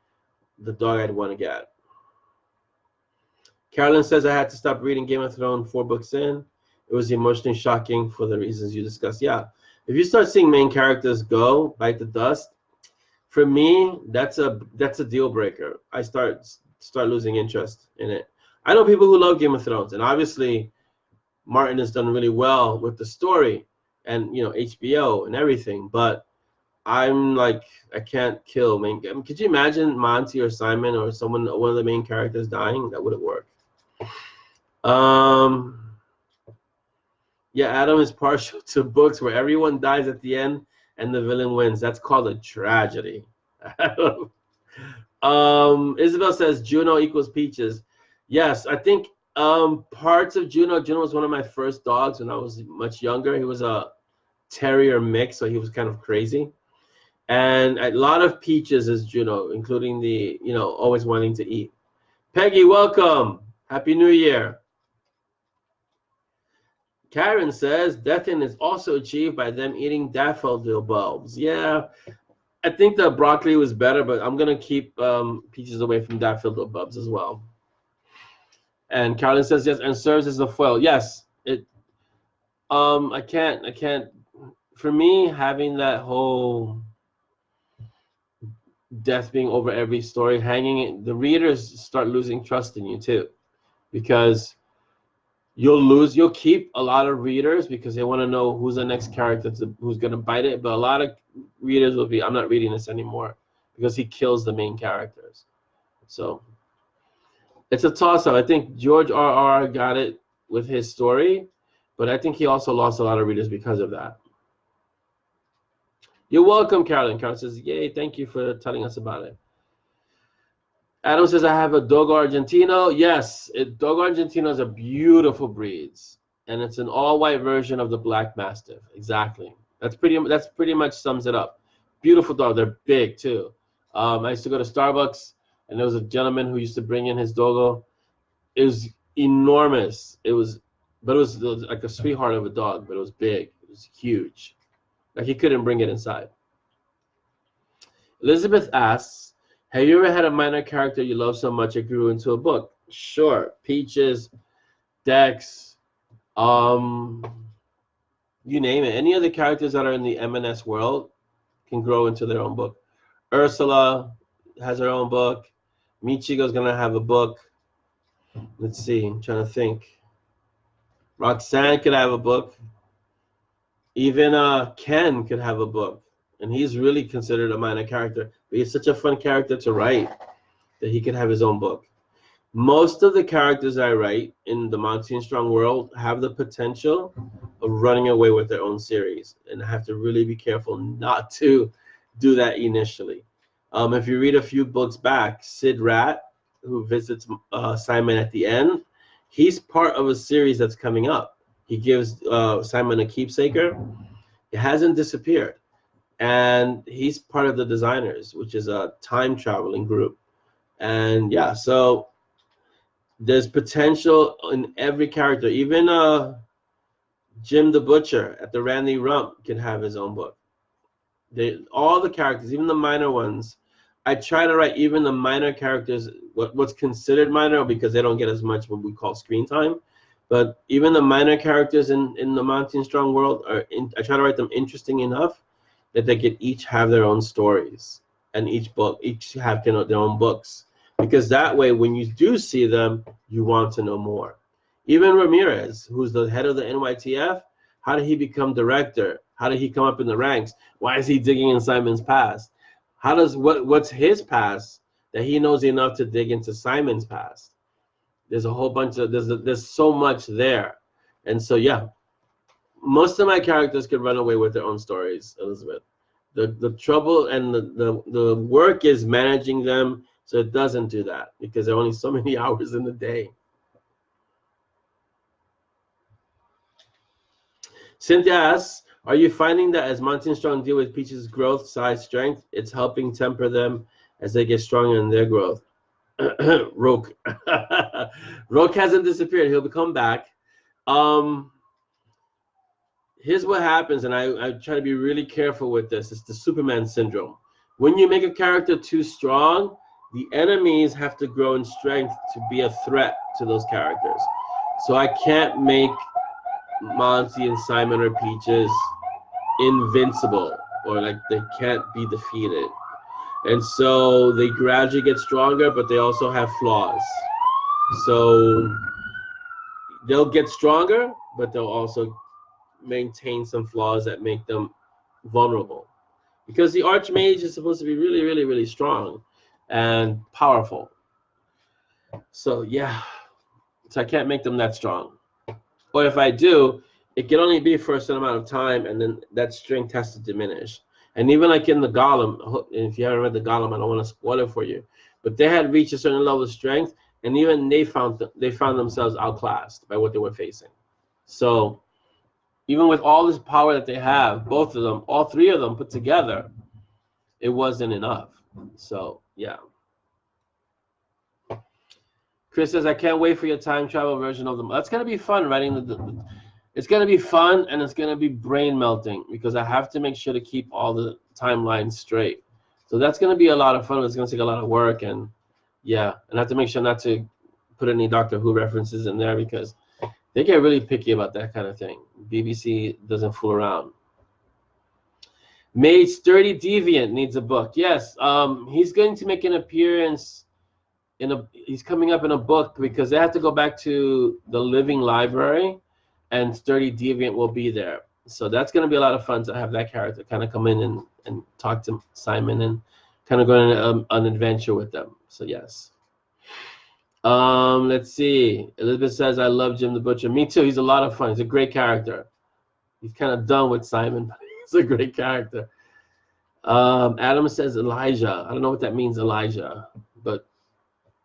the dog I'd want to get. Carolyn says, I had to stop reading Game of Thrones 4 books in. It was emotionally shocking for the reasons you discussed. Yeah. If you start seeing main characters go, bite the dust, for me, that's a deal breaker. I start losing interest in it. I know people who love Game of Thrones, and obviously Martin has done really well with the story and HBO and everything, but I'm like, I can't kill main. I mean, could you imagine Monty or Simon or one of the main characters dying? That wouldn't work. Yeah, Adam is partial to books where everyone dies at the end and the villain wins. That's called a tragedy. Isabel says Juno equals Peaches. Yes, I think parts of Juno. Juno was one of my first dogs when I was much younger. He was a terrier mix, so he was kind of crazy. And a lot of Peaches is Juno, including the, always wanting to eat. Peggy, welcome. Happy New Year. Karen says Death-in is also achieved by them eating daffodil bulbs. Yeah, I think the broccoli was better, but I'm going to keep Peaches away from daffodil bulbs as well. And Carolyn says yes, and serves as a foil. Yes, I can't. For me, having that whole death being over every story, the readers start losing trust in you too, because you'll keep a lot of readers because they want to know who's the next character who's going to bite it, but a lot of readers will be, I'm not reading this anymore because he kills the main characters. So it's a toss-up. I think George R.R. got it with his story, but I think he also lost a lot of readers because of that. You're welcome, Carolyn. Carolyn says, yay, thank you for telling us about it. Adam says, I have a Dogo Argentino. Yes, Dogo Argentinos are beautiful breeds, and it's an all-white version of the Black Mastiff. Exactly. That's pretty much sums it up. Beautiful dog. They're big too. I used to go to Starbucks, and there was a gentleman who used to bring in his Dogo. It was enormous. It was like a sweetheart of a dog, but it was big. It was huge. Like he couldn't bring it inside. Elizabeth asks, have you ever had a minor character you love so much it grew into a book? Sure. Peaches, Dex, you name it. Any of the characters that are in the M&S world can grow into their own book. Ursula has her own book. Michigo's going to have a book. Let's see. I'm trying to think. Roxanne could have a book. Even Ken could have a book. And he's really considered a minor character. But he's such a fun character to write that he could have his own book. Most of the characters I write in the Monty and Strong world have the potential of running away with their own series. And I have to really be careful not to do that initially. If you read a few books back, Sid Rat, who visits Simon at the end, he's part of a series that's coming up. He gives Simon a keepsaker. It hasn't disappeared. And he's part of the Designers, which is a time-traveling group. And yeah, so there's potential in every character. Even Jim the Butcher at the Randy Rump can have his own book. All the characters, even the minor ones, I try to write even the minor characters, what's considered minor because they don't get as much what we call screen time. But even the minor characters in the Monty and Strong world, I try to write them interesting enough that they could each have their own stories and each have their own books. Because that way, when you do see them, you want to know more. Even Ramirez, who's the head of the NYTF, how did he become director? How did he come up in the ranks? Why is he digging in Simon's past? What's his past that he knows enough to dig into Simon's past? There's a whole bunch of there's so much there, and so yeah, most of my characters could run away with their own stories, Elizabeth. The trouble and the work is managing them so it doesn't do that because there are only so many hours in the day. Cynthia asks, are you finding that as Monty and Strong deal with Peach's growth, size, strength, it's helping temper them as they get stronger in their growth? Roke. Roke hasn't disappeared. He'll come back. Here's what happens, and I try to be really careful with this. It's the Superman syndrome. When you make a character too strong, the enemies have to grow in strength to be a threat to those characters. So I can't make Monty and Simon or Peaches invincible, or like they can't be defeated. And so they gradually get stronger, but they also have flaws. So they'll get stronger, but they'll also maintain some flaws that make them vulnerable. Because the Archmage is supposed to be really, really, really strong and powerful. So yeah, so I can't make them that strong. Or if I do, it can only be for a certain amount of time, and then that strength has to diminish. And even like in the Golem, if you haven't read the Golem, I don't want to spoil it for you, but they had reached a certain level of strength, and even they found themselves outclassed by what they were facing. So even with all this power that they have, both of them, all three of them put together, it wasn't enough. So yeah. Chris says, I can't wait for your time travel version of them. That's gonna be fun writing it's going to be fun, and it's going to be brain melting because I have to make sure to keep all the timelines straight. So that's going to be a lot of fun. It's going to take a lot of work, and yeah, and I have to make sure not to put any Doctor Who references in there because they get really picky about that kind of thing. BBC doesn't fool around. Made Sturdy Deviant needs a book. Yes, he's going to make an appearance he's coming up in a book because they have to go back to the Living Library, and Sturdy Deviant will be there. So that's going to be a lot of fun to have that character kind of come in and talk to Simon and kind of go on an adventure with them. So yes. Let's see. Elizabeth says, I love Jim the Butcher. Me too. He's a lot of fun. He's a great character. He's kind of done with Simon, but he's a great character. Adam says Elijah. I don't know what that means, Elijah, but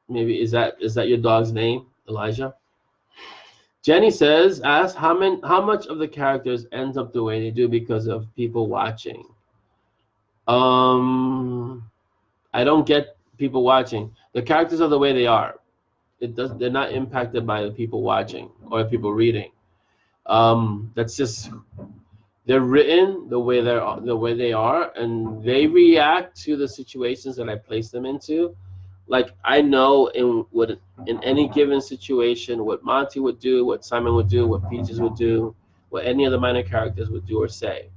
maybe is that your dog's name, Elijah? Jenny says, ask how much of the characters ends up the way they do because of people watching. I don't get people watching. The characters are the way they are. They're not impacted by the people watching or people reading. That's just, they're written the way they are, and they react to the situations that I place them into. Like I know in any given situation what Monty would do, what Simon would do, what Peaches would do, what any of the minor characters would do or say.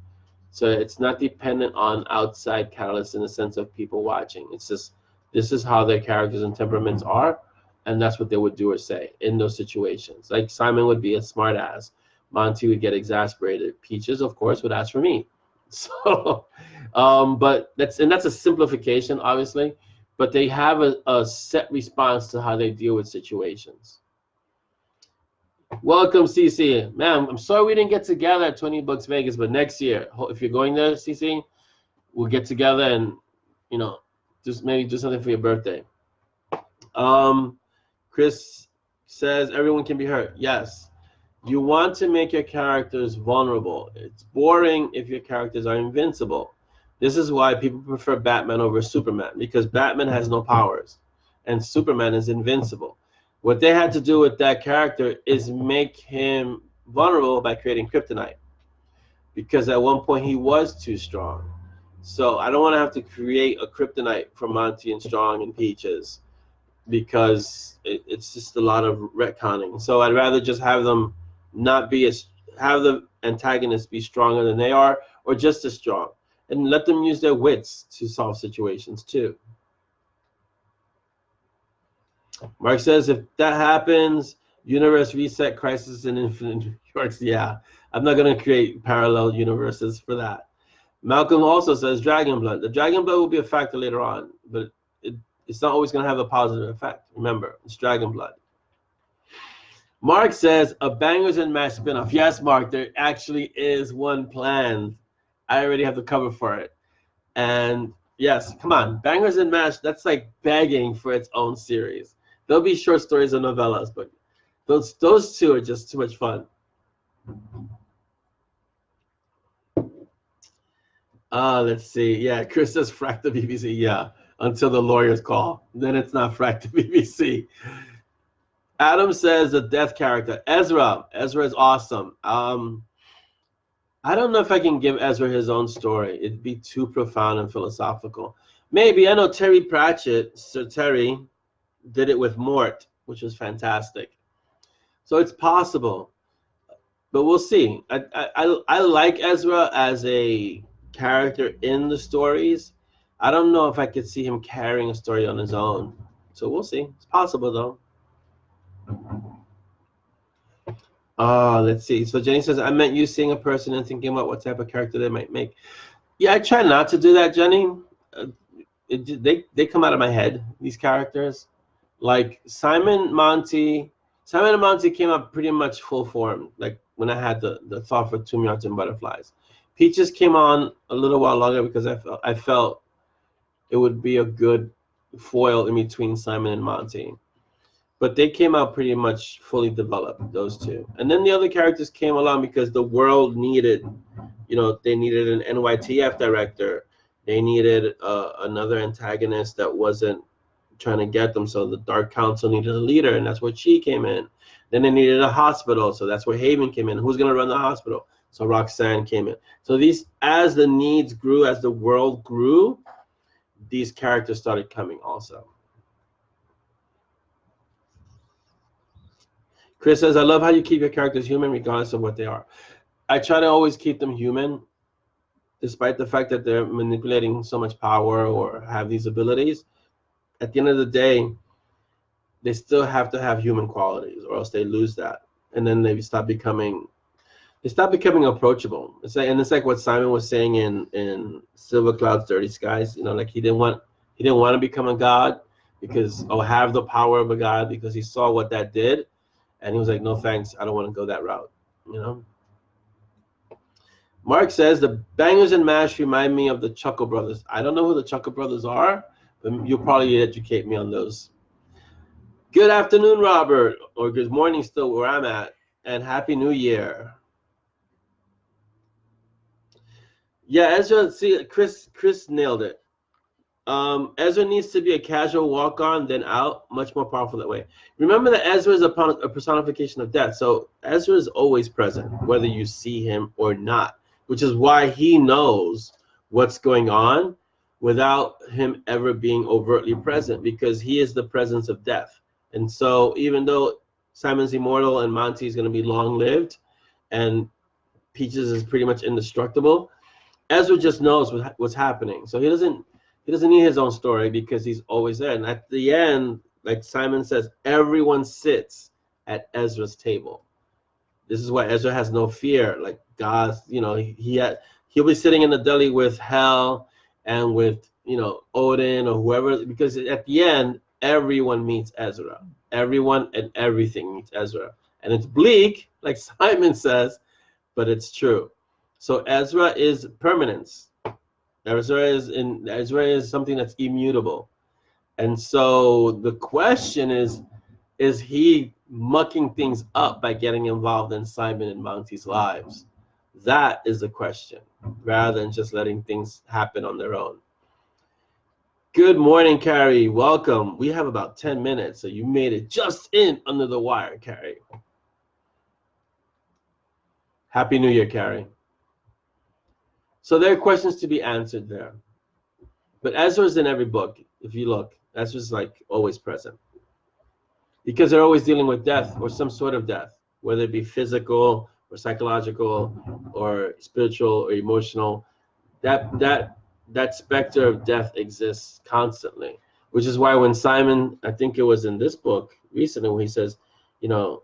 So it's not dependent on outside catalysts in the sense of people watching. It's just this is how their characters and temperaments are, and that's what they would do or say in those situations. Like Simon would be a smart ass. Monty would get exasperated. Peaches, of course, would ask for me. So, but that's a simplification, obviously. But they have a set response to how they deal with situations. Welcome, CC. Man, I'm sorry we didn't get together at 20 Bucks Vegas, but next year, if you're going there, CC, we'll get together and, just maybe do something for your birthday. Chris says everyone can be hurt. Yes. You want to make your characters vulnerable. It's boring if your characters are invincible. This is why people prefer Batman over Superman, because Batman has no powers and Superman is invincible. What they had to do with that character is make him vulnerable by creating kryptonite, because at one point he was too strong. So I don't want to have to create a kryptonite for Monty and Strong and Peaches, because it's just a lot of retconning. So I'd rather just have them have the antagonists be stronger than they are, or just as strong, and let them use their wits to solve situations too. Mark says, if that happens, universe reset, crisis in infinite Yorks. Yeah, I'm not going to create parallel universes for that. Malcolm also says Dragon Blood. The Dragon Blood will be a factor later on, but it's not always going to have a positive effect. Remember, it's Dragon Blood. Mark says a Bangers and Mash spinoff. Yes, Mark, there actually is one planned. I already have the cover for it. And yes, come on, Bangers and Mash, that's like begging for its own series. There'll be short stories and novellas, but those two are just too much fun. Let's see. Yeah, Chris says frack the BBC. Yeah, until the lawyers call. Then it's not frack the BBC. Adam says the death character. Ezra. Ezra is awesome. I don't know if I can give Ezra his own story. It'd be too profound and philosophical. Maybe. I know Terry Pratchett, Sir Terry, did it with Mort, which was fantastic. So it's possible, but we'll see. I like Ezra as a character in the stories. I don't know if I could see him carrying a story on his own. So we'll see. It's possible, though. Let's see. So Jenny says, I meant you seeing a person and thinking about what type of character they might make. Yeah, I try not to do that, Jenny. They come out of my head, these characters. Like Simon and Monty came up pretty much full form, like when I had the thought for Tomb Yards and Butterflies. Peaches came on a little while longer because I felt it would be a good foil in between Simon and Monty. But they came out pretty much fully developed, those two. And then the other characters came along because the world needed, they needed an NYTF director. They needed another antagonist that wasn't trying to get them. So the Dark Council needed a leader, and that's where she came in. Then they needed a hospital, so that's where Haven came in. Who's going to run the hospital? So Roxanne came in. So as the needs grew, as the world grew, these characters started coming also. Chris says, I love how you keep your characters human regardless of what they are. I try to always keep them human, despite the fact that they're manipulating so much power or have these abilities. At the end of the day, they still have to have human qualities, or else they lose that. And then they stop becoming approachable. It's like what Simon was saying in Silver Cloud's Dirty Skies. Like he didn't want to become a god have the power of a god, because he saw what that did. And he was like, no thanks, I don't want to go that route, Mark says the bangers and mash remind me of the Chuckle Brothers. I don't know who the Chuckle Brothers are, but you'll probably educate me on those. Good afternoon, Robert, or good morning still where I'm at, and Happy New Year. Yeah, Ezra, see, Chris nailed it. Ezra needs to be a casual walk-on, then out, much more powerful that way. Remember that Ezra is a personification of death, so Ezra is always present, whether you see him or not, which is why he knows what's going on without him ever being overtly present, because he is the presence of death. And so even though Simon's immortal and Monty is going to be long-lived and Peaches is pretty much indestructible, Ezra just knows what's happening. So he doesn't need his own story because he's always there. And at the end, like Simon says, everyone sits at Ezra's table. This is why Ezra has no fear. Like God, you know, he'll be sitting in the deli with Hel and with, you know, Odin or whoever, because at the end, everyone meets Ezra. Everyone and everything meets Ezra. And it's bleak, like Simon says, but it's true. So Ezra is permanence. Ezra is something that's immutable. And so the question is he mucking things up by getting involved in Simon and Monty's lives? That is the question, rather than just letting things happen on their own. Good morning, Carrie. Welcome. We have about 10 minutes, so you made it just in under the wire, Carrie. Happy New Year, Carrie. So there are questions to be answered there. But Ezra's in every book. If you look, Ezra's like always present. Because they're always dealing with death or some sort of death, whether it be physical or psychological or spiritual or emotional. That specter of death exists constantly, which is why when Simon, I think it was in this book recently, when he says, you know,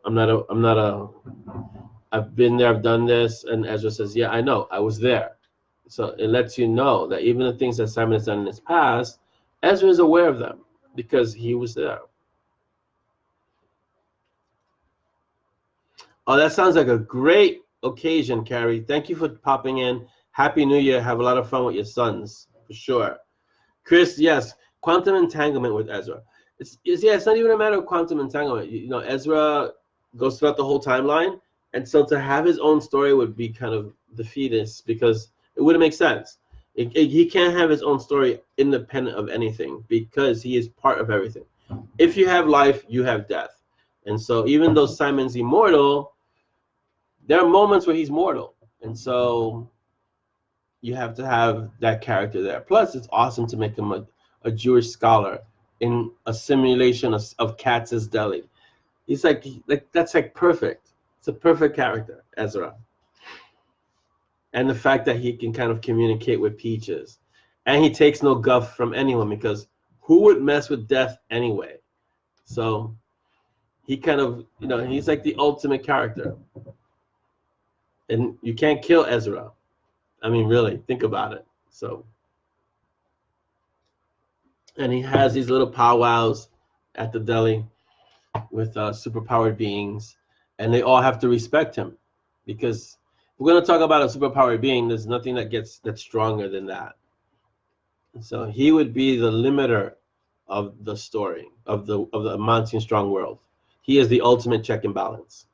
I've been there, I've done this, and Ezra says, yeah, I know, I was there. So it lets you know that even the things that Simon has done in his past, Ezra is aware of them because he was there. Oh, that sounds like a great occasion, Carrie. Thank you for popping in. Happy New Year. Have a lot of fun with your sons, for sure. Chris, yes, quantum entanglement with Ezra. It's not even a matter of quantum entanglement. You know, Ezra goes throughout the whole timeline, and so to have his own story would be kind of defeatist because it wouldn't make sense. He can't have his own story independent of anything because he is part of everything. If you have life, you have death. And so even though Simon's immortal, there are moments where he's mortal. And so you have to have that character there. Plus, it's awesome to make him a Jewish scholar in a simulation of Katz's deli. He's like that's like perfect. It's a perfect character, Ezra. And the fact that he can kind of communicate with Peaches. And he takes no guff from anyone because who would mess with death anyway? So he kind of, you know, he's like the ultimate character. And you can't kill Ezra. I mean, really, think about it. So, and he has these little powwows at the deli with superpowered beings, and they all have to respect him because if we're going to talk about a superpowered being, there's nothing that's stronger than that. And so he would be the limiter of the story of the Monty Strong world. He is the ultimate check and balance.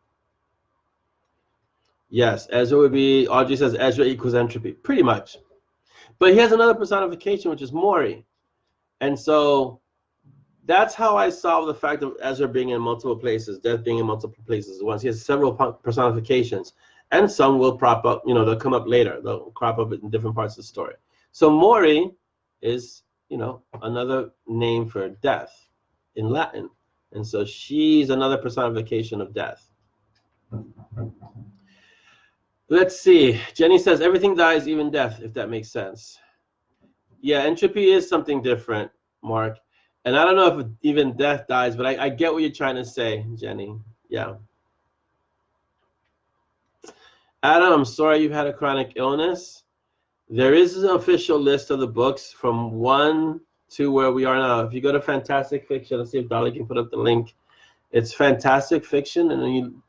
Yes, Ezra would be, Audrey says Ezra equals entropy, pretty much. But he has another personification, which is Maury. And so that's how I solve the fact of Ezra being in multiple places, death being in multiple places at once. He has several personifications. And some will prop up, you know, they'll come up later. They'll crop up in different parts of the story. So Maury is, you know, another name for death in Latin. And so she's another personification of death. Let's see. Jenny says, everything dies, even death, if that makes sense. Yeah, entropy is something different, Mark. And I don't know if even death dies, but I get what you're trying to say, Jenny. Yeah. Adam, I'm sorry you've had a chronic illness. There is an official list of the books from 1 to where we are now. If you go to Fantastic Fiction, let's see if Dolly can put up the link. It's Fantastic Fiction, and then you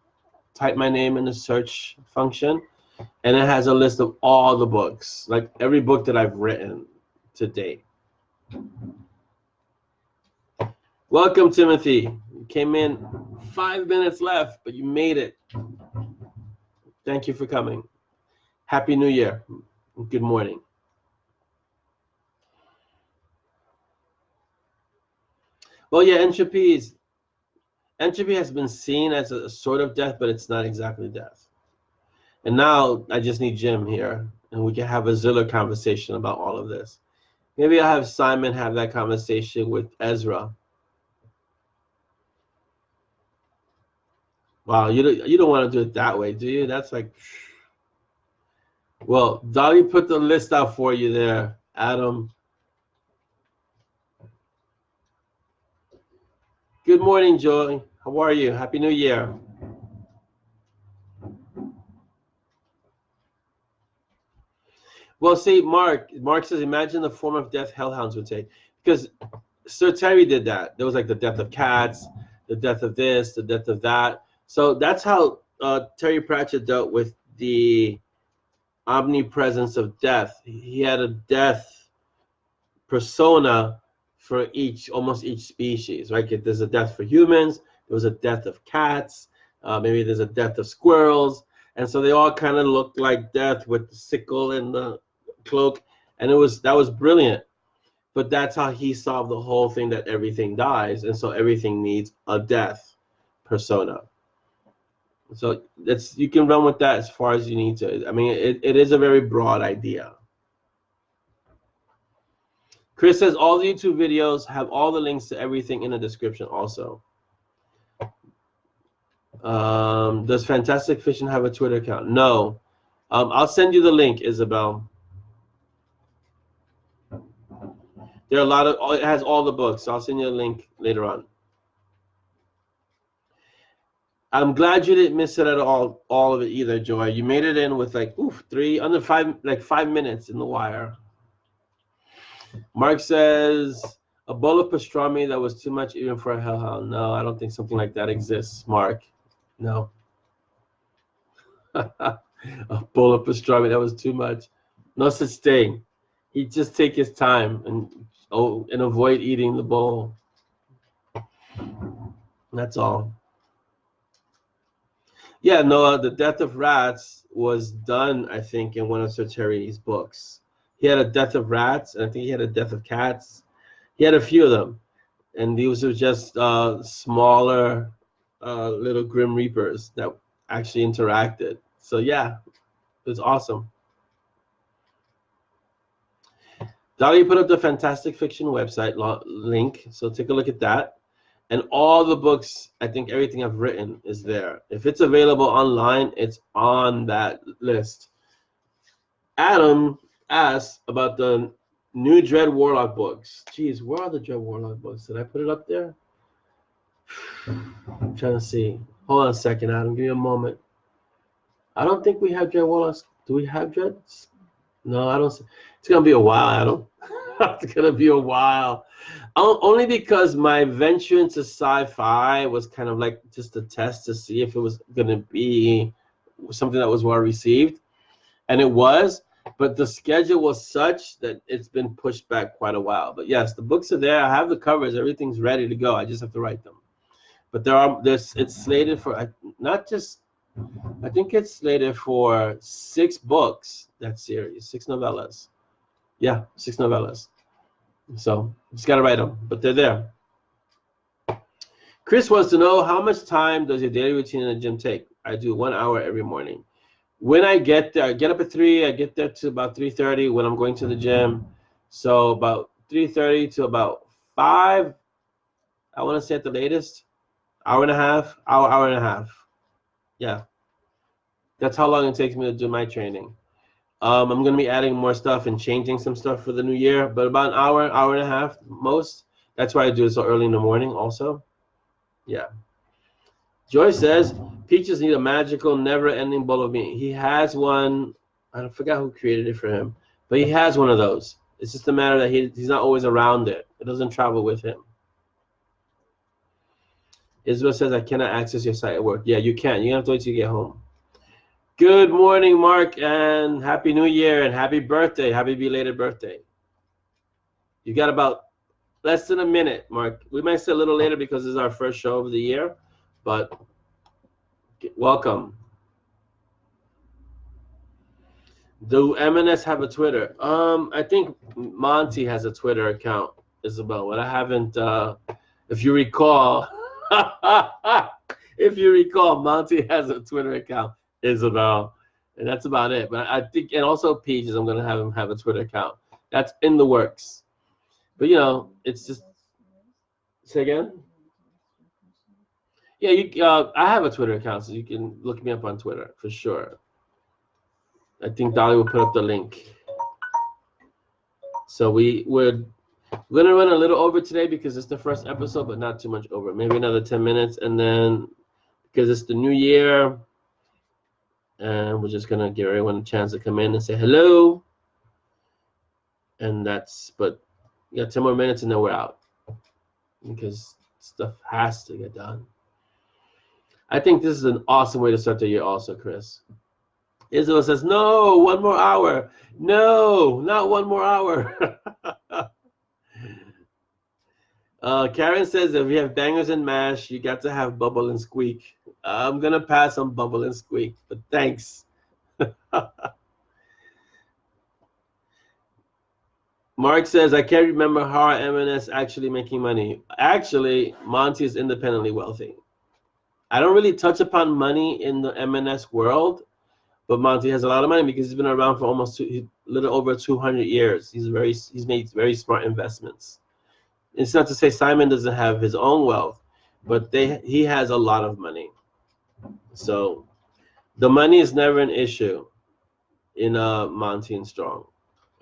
type my name in the search function. And it has a list of all the books, like every book that I've written to date. Welcome, Timothy. You came in 5 minutes left, but you made it. Thank you for coming. Happy New Year. Good morning. Well, yeah, entropy has been seen as a sort of death, but it's not exactly death. And now I just need Jim here, and we can have a Ziller conversation about all of this. Maybe I'll have Simon have that conversation with Ezra. Wow, you don't want to do it that way, do you? That's like, well, Dolly put the list out for you there, Adam. Good morning, Joy. How are you? Happy New Year. Well, see, Mark says, imagine the form of death hellhounds would take. Because Sir Terry did that. There was like the death of cats, the death of this, the death of that. So that's how Terry Pratchett dealt with the omnipresence of death. He had a death persona for almost each species, right? There's a death for humans, there was a death of cats, maybe there's a death of squirrels, and so they all kind of looked like death with the sickle and the cloak, and that was brilliant. But that's how he solved the whole thing, that everything dies, and so everything needs a death persona. So you can run with that as far as you need to. I mean, it is a very broad idea. Chris says all the YouTube videos have all the links to everything in the description also. Does Fantastic Fiction have a Twitter account? No. I'll send you the link, Isabel. There are a lot of, it has all the books. So I'll send you a link later on. I'm glad you didn't miss it at all of it either, Joy. You made it in with like, under 5 minutes in the wire. Mark says, a bowl of pastrami that was too much even for a hellhound. No, I don't think something like that exists, Mark. No. A bowl of pastrami that was too much. No such thing. He'd just take his time and avoid eating the bowl. That's all. Yeah, no, the death of rats was done, I think, in one of Sir Terry's books. He had a death of rats, and I think he had a death of cats. He had a few of them, and these were just smaller little Grim Reapers that actually interacted. So yeah, it was awesome. Dolly put up the Fantastic Fiction website link, so take a look at that. And all the books, I think everything I've written is there. If it's available online, it's on that list. Adam asked about the new Dread Warlock books. Geez, where are the Dread Warlock books? Did I put it up there? I'm trying to see. Hold on a second, Adam. Give me a moment. I don't think we have Dread Warlocks. Do we have Dreads? No, I don't see. It's going to be a while, Adam. It's going to be a while. Only because my venture into sci-fi was kind of like just a test to see if it was going to be something that was well received. And it was, but the schedule was such that it's been pushed back quite a while. But yes, the books are there. I have the covers. Everything's ready to go. I just have to write them. But it's slated for not just, I think it's slated for 6 books, that series, 6 novellas. Yeah, 6 novellas. So just got to write them, but they're there. Chris wants to know, how much time does your daily routine in the gym take? I do 1 hour every morning. When I get there, I get up at 3. I get there to about 3:30 when I'm going to the gym. So about 3:30 to about 5, I want to say at the latest, hour and a half. Yeah. That's how long it takes me to do my training. I'm going to be adding more stuff and changing some stuff for the new year, but about an hour and a half most. That's why I do it so early in the morning also. Yeah. Joy says, Peaches need a magical, never-ending bowl of meat. He has one. I forgot who created it for him, but he has one of those. It's just a matter that he's not always around it. It doesn't travel with him. Israel says, I cannot access your site at work. Yeah, you can. You have to wait till you get home. Good morning, Mark, and Happy New Year and happy birthday. Happy belated birthday. You got about less than a minute, Mark. We might say a little later because this is our first show of the year, but welcome. Do M&S have a Twitter? I think Monty has a Twitter account, Isabel, but I haven't, if you recall, if you recall, Monty has a Twitter account, Isabel, and that's about it. But I think, and also Peaches, I'm going to have him have a Twitter account. That's in the works. But, you know, it's just, say again? Yeah, I have a Twitter account, so you can look me up on Twitter for sure. I think Dolly will put up the link. So we're going to run a little over today because it's the first episode, but not too much over. Maybe another 10 minutes. And then because it's the new year, and we're just going to give everyone a chance to come in and say hello. And but you got 10 more minutes and then we're out because stuff has to get done. I think this is an awesome way to start the year also, Chris. Isabel says, no, 1 more hour. No, not 1 more hour. Karen says, if you have bangers and mash, you got to have bubble and squeak. I'm going to pass on bubble and squeak, but thanks. Mark says, I can't remember how M&S actually making money. Actually, Monty is independently wealthy. I don't really touch upon money in the M&S world. But Monty has a lot of money because he's been around for almost a little over 200 years. He's made very smart investments. It's not to say Simon doesn't have his own wealth, but he has a lot of money. So the money is never an issue in Monty and Strong.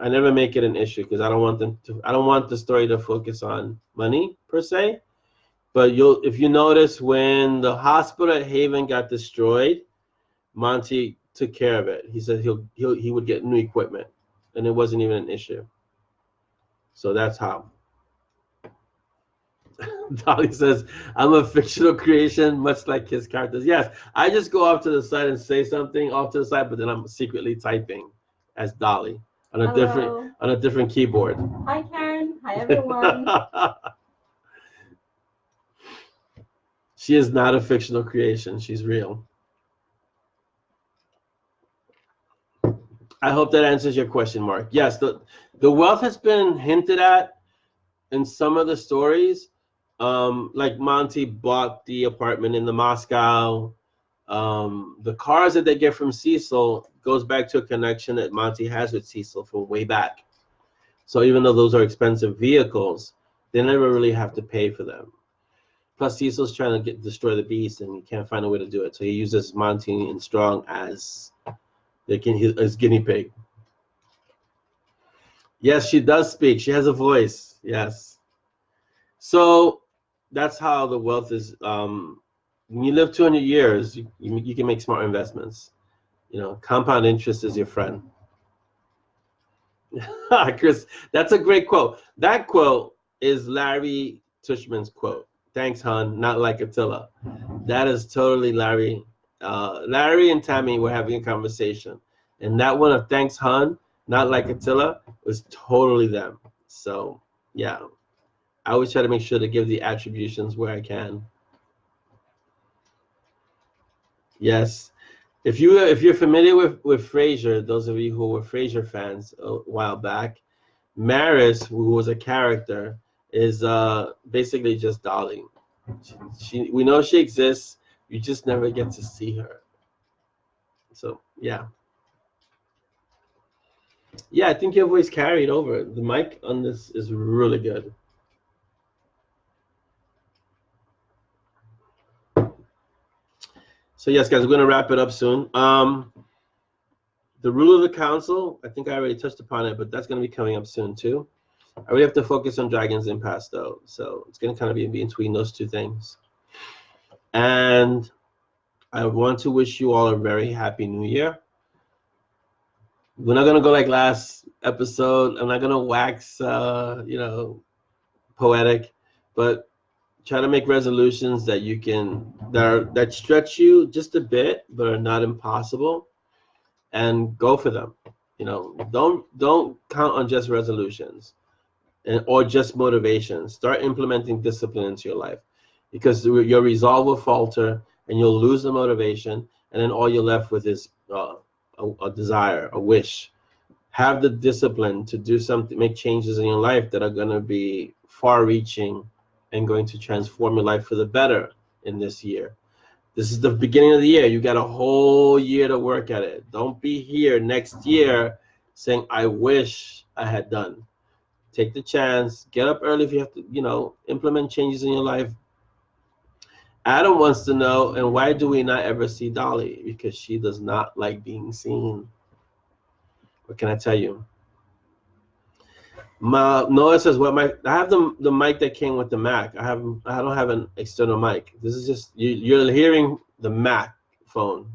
I never make it an issue because I don't want the story to focus on money per se. But if you notice when the hospital at Haven got destroyed, Monty took care of it. He said he would get new equipment, and it wasn't even an issue. So that's how. Dolly says, I'm a fictional creation, much like his characters. Yes, I just go off to the side and say something off to the side, but then I'm secretly typing as Dolly on a different keyboard. Hi, Karen. Hi, everyone. She is not a fictional creation. She's real. I hope that answers your question, Mark. Yes, the wealth has been hinted at in some of the stories. Like Monty bought the apartment in the Moscow. The cars that they get from Cecil goes back to a connection that Monty has with Cecil from way back. So even though those are expensive vehicles, they never really have to pay for them. Plus, Cecil's trying to destroy the beast, and he can't find a way to do it. So he uses Monty and Strong as his guinea pig. Yes, she does speak. She has a voice. Yes. So that's how the wealth is. When you live 200 years, you can make smart investments. You know, compound interest is your friend. Chris, that's a great quote. That quote is Larry Tushman's quote. Thanks, hon. Not like Attila. That is totally Larry. Larry and Tammy were having a conversation, and that one of thanks, hon, not like Attila, was totally them. So yeah, I always try to make sure to give the attributions where I can. Yes, if you're familiar with Frasier, those of you who were Frasier fans a while back, Maris, who was a character, is basically just Dolly. We know she exists. You just never get to see her. So yeah. Yeah, I think your voice carried over. The mic on this is really good. So yes, guys, we're gonna wrap it up soon. The rule of the council, I think I already touched upon it, but that's gonna be coming up soon too. I really have to focus on Dragon's Impasse though, so it's gonna kind of be in between those two things. And I want to wish you all a very happy new year. We're not gonna go like last episode. I'm not gonna wax, poetic, but try to make resolutions that you can that stretch you just a bit, but are not impossible. and go for them. You know, don't count on just resolutions or just motivations. Start implementing discipline into your life, because your resolve will falter and you'll lose the motivation, and then all you're left with is a desire, a wish. Have the discipline to do something, make changes in your life that are going to be far-reaching and going to transform your life for the better in this year. This is the beginning of the year. You got a whole year to work at it. Don't be here next year saying, I wish I had done. Take the chance. Get up early if you have to, you know, implement changes in your life. Adam wants to know, and why do we not ever see Dolly? Because she does not like being seen. What can I tell you? Noah says, "What mic? I have the mic that came with the Mac. I don't have an external mic. This is just you're hearing the Mac phone.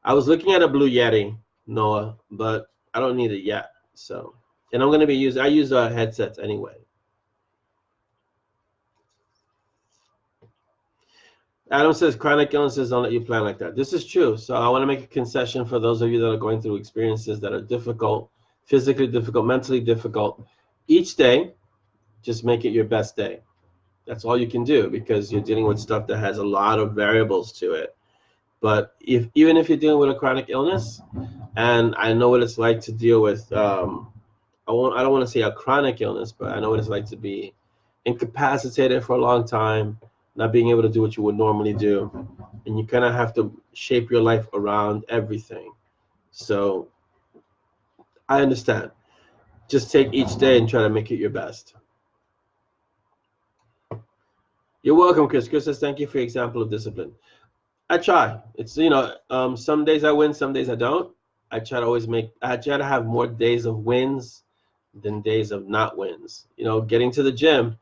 I was looking at a Blue Yeti, Noah, but I don't need it yet. So, and I'm gonna be using. I use headsets anyway." Adam says, "Chronic illnesses don't let you plan like that." This is true. So I want to make a concession for those of you that are going through experiences that are difficult, physically difficult, mentally difficult. Each day, just make it your best day. That's all you can do, because you're dealing with stuff that has a lot of variables to it. But even if you're dealing with a chronic illness, and I know what it's like to deal with, I don't want to say a chronic illness, but I know what it's like to be incapacitated for a long time, not being able to do what you would normally do, and you kind of have to shape your life around everything. So I understand. Just take each day and try to make it your best. You're welcome, Chris. Chris says, "Thank you for your example of discipline." I try. It's, you know, some days I win, some days I don't. I try to have more days of wins than days of not wins. You know, getting to the gym,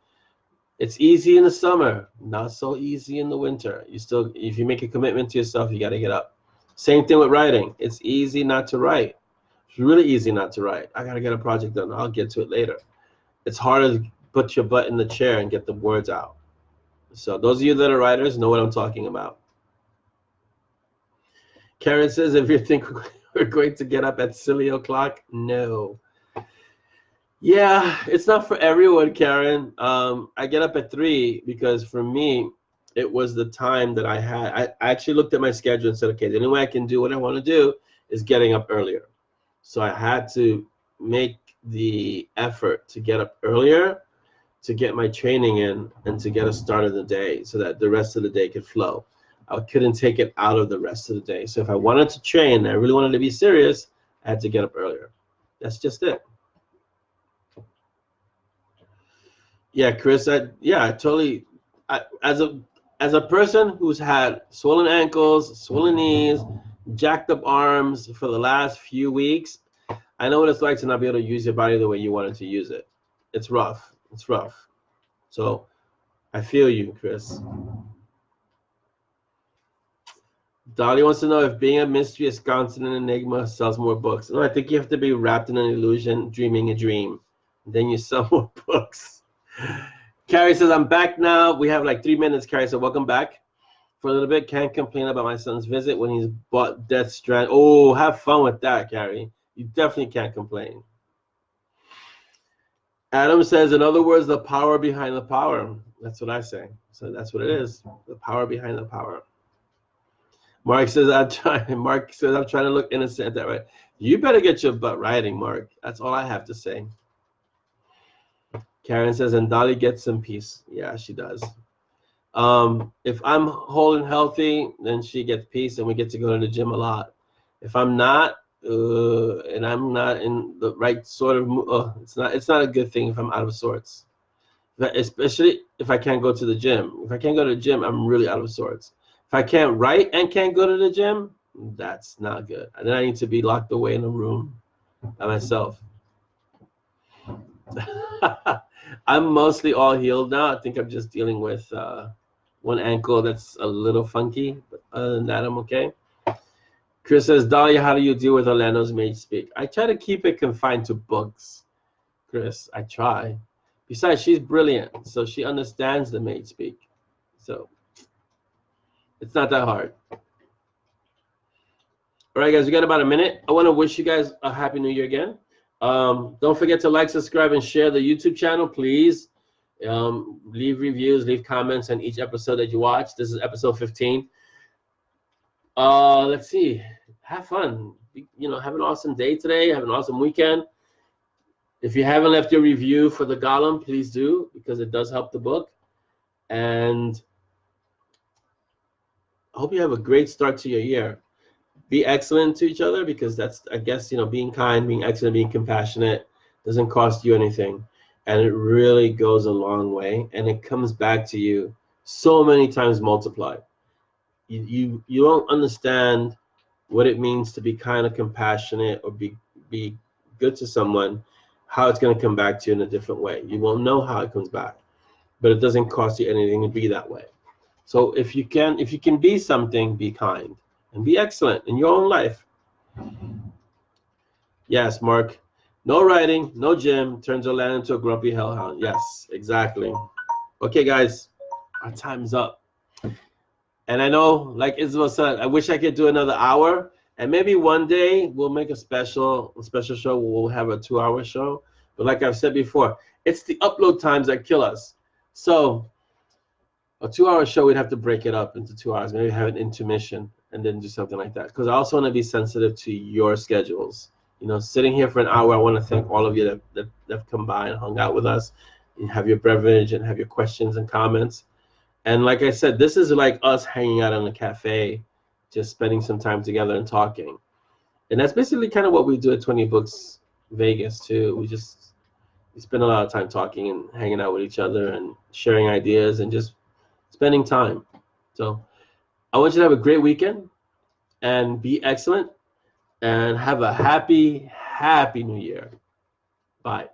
it's easy in the summer, not so easy in the winter. If you make a commitment to yourself, you got to get up. Same thing with writing. It's easy not to write. It's really easy not to write. I got to get a project done. I'll get to it later. It's harder to put your butt in the chair and get the words out. So those of you that are writers know what I'm talking about. Karen says, "If you think we're going to get up at silly o'clock," no. Yeah, it's not for everyone, Karen. I get up at 3 because for me, it was the time that I had. I actually looked at my schedule and said, okay, the only way I can do what I want to do is getting up earlier. So I had to make the effort to get up earlier, to get my training in, and to get a start of the day so that the rest of the day could flow. I couldn't take it out of the rest of the day. So if I wanted to train, I really wanted to be serious, I had to get up earlier. That's just it. Yeah, Chris, I totally. As a person who's had swollen ankles, swollen knees, jacked up arms for the last few weeks, I know what it's like to not be able to use your body the way you wanted to use it. It's rough. It's rough. So I feel you, Chris. Dolly wants to know if being a mystery, a sconce, and an enigma sells more books. No, I think you have to be wrapped in an illusion, dreaming a dream. Then you sell more books. Carrie says, "I'm back now." We have like 3 minutes, Carrie, so welcome back. For a little bit, can't complain about my son's visit when he's bought Death Strand. Oh, have fun with that, Carrie. You definitely can't complain. Adam says, "In other words, the power behind the power." That's what I say. So that's what it is. The power behind the power. Mark says, "I'm trying." Mark says, "I'm trying to look innocent." That right. You better get your butt riding, Mark. That's all I have to say. Karen says, "And Dolly gets some peace." Yeah, she does. If I'm whole and healthy, then she gets peace, and we get to go to the gym a lot. If I'm not, and I'm not in the right sort of mood, it's not a good thing if I'm out of sorts. Especially if I can't go to the gym. If I can't go to the gym, I'm really out of sorts. If I can't write and can't go to the gym, that's not good. And then I need to be locked away in a room by myself. I'm mostly all healed now. I think I'm just dealing with one ankle that's a little funky, but other than that, I'm okay. Chris says, "Dahlia, how do you deal with Orlando's mage speak?" I try to keep it confined to books, Chris. I try. Besides, she's brilliant, so she understands the mage speak. So it's not that hard. All right, guys, we got about a minute. I want to wish you guys a happy new year again. Don't forget to like, subscribe, and share the YouTube channel, please. Leave reviews, leave comments on each episode that you watch. This is episode 15. Let's see. Have fun. Have an awesome day today. Have an awesome weekend. If you haven't left your review for the Golem, please do, because it does help the book. And I hope you have a great start to your year. Be excellent to each other, because that's, I guess, being kind, being excellent, being compassionate doesn't cost you anything. And it really goes a long way. And it comes back to you so many times multiplied. You don't understand what it means to be kind of compassionate or be good to someone, how it's going to come back to you in a different way. You won't know how it comes back, but it doesn't cost you anything to be that way. So if you can be something, be kind and be excellent in your own life. Yes, Mark. No writing, no gym turns Orlando into a grumpy hellhound. Yes, exactly. Okay, guys, our time's up. And I know, like Isabel said, I wish I could do another hour. And maybe one day we'll make a special show where we'll have a 2-hour show. But like I've said before, it's the upload times that kill us. So a 2-hour show, we'd have to break it up into 2 hours. Maybe have an intermission and then do something like that. Because I also want to be sensitive to your schedules. Sitting here for an hour, I want to thank all of you that have come by and hung out with us. You have your beverage and have your questions and comments. And like I said, this is like us hanging out in a cafe, just spending some time together and talking. And that's basically kind of what we do at 20 Books Vegas too. We spend a lot of time talking and hanging out with each other and sharing ideas and just spending time. So I want you to have a great weekend and be excellent and have a happy, happy new year. Bye.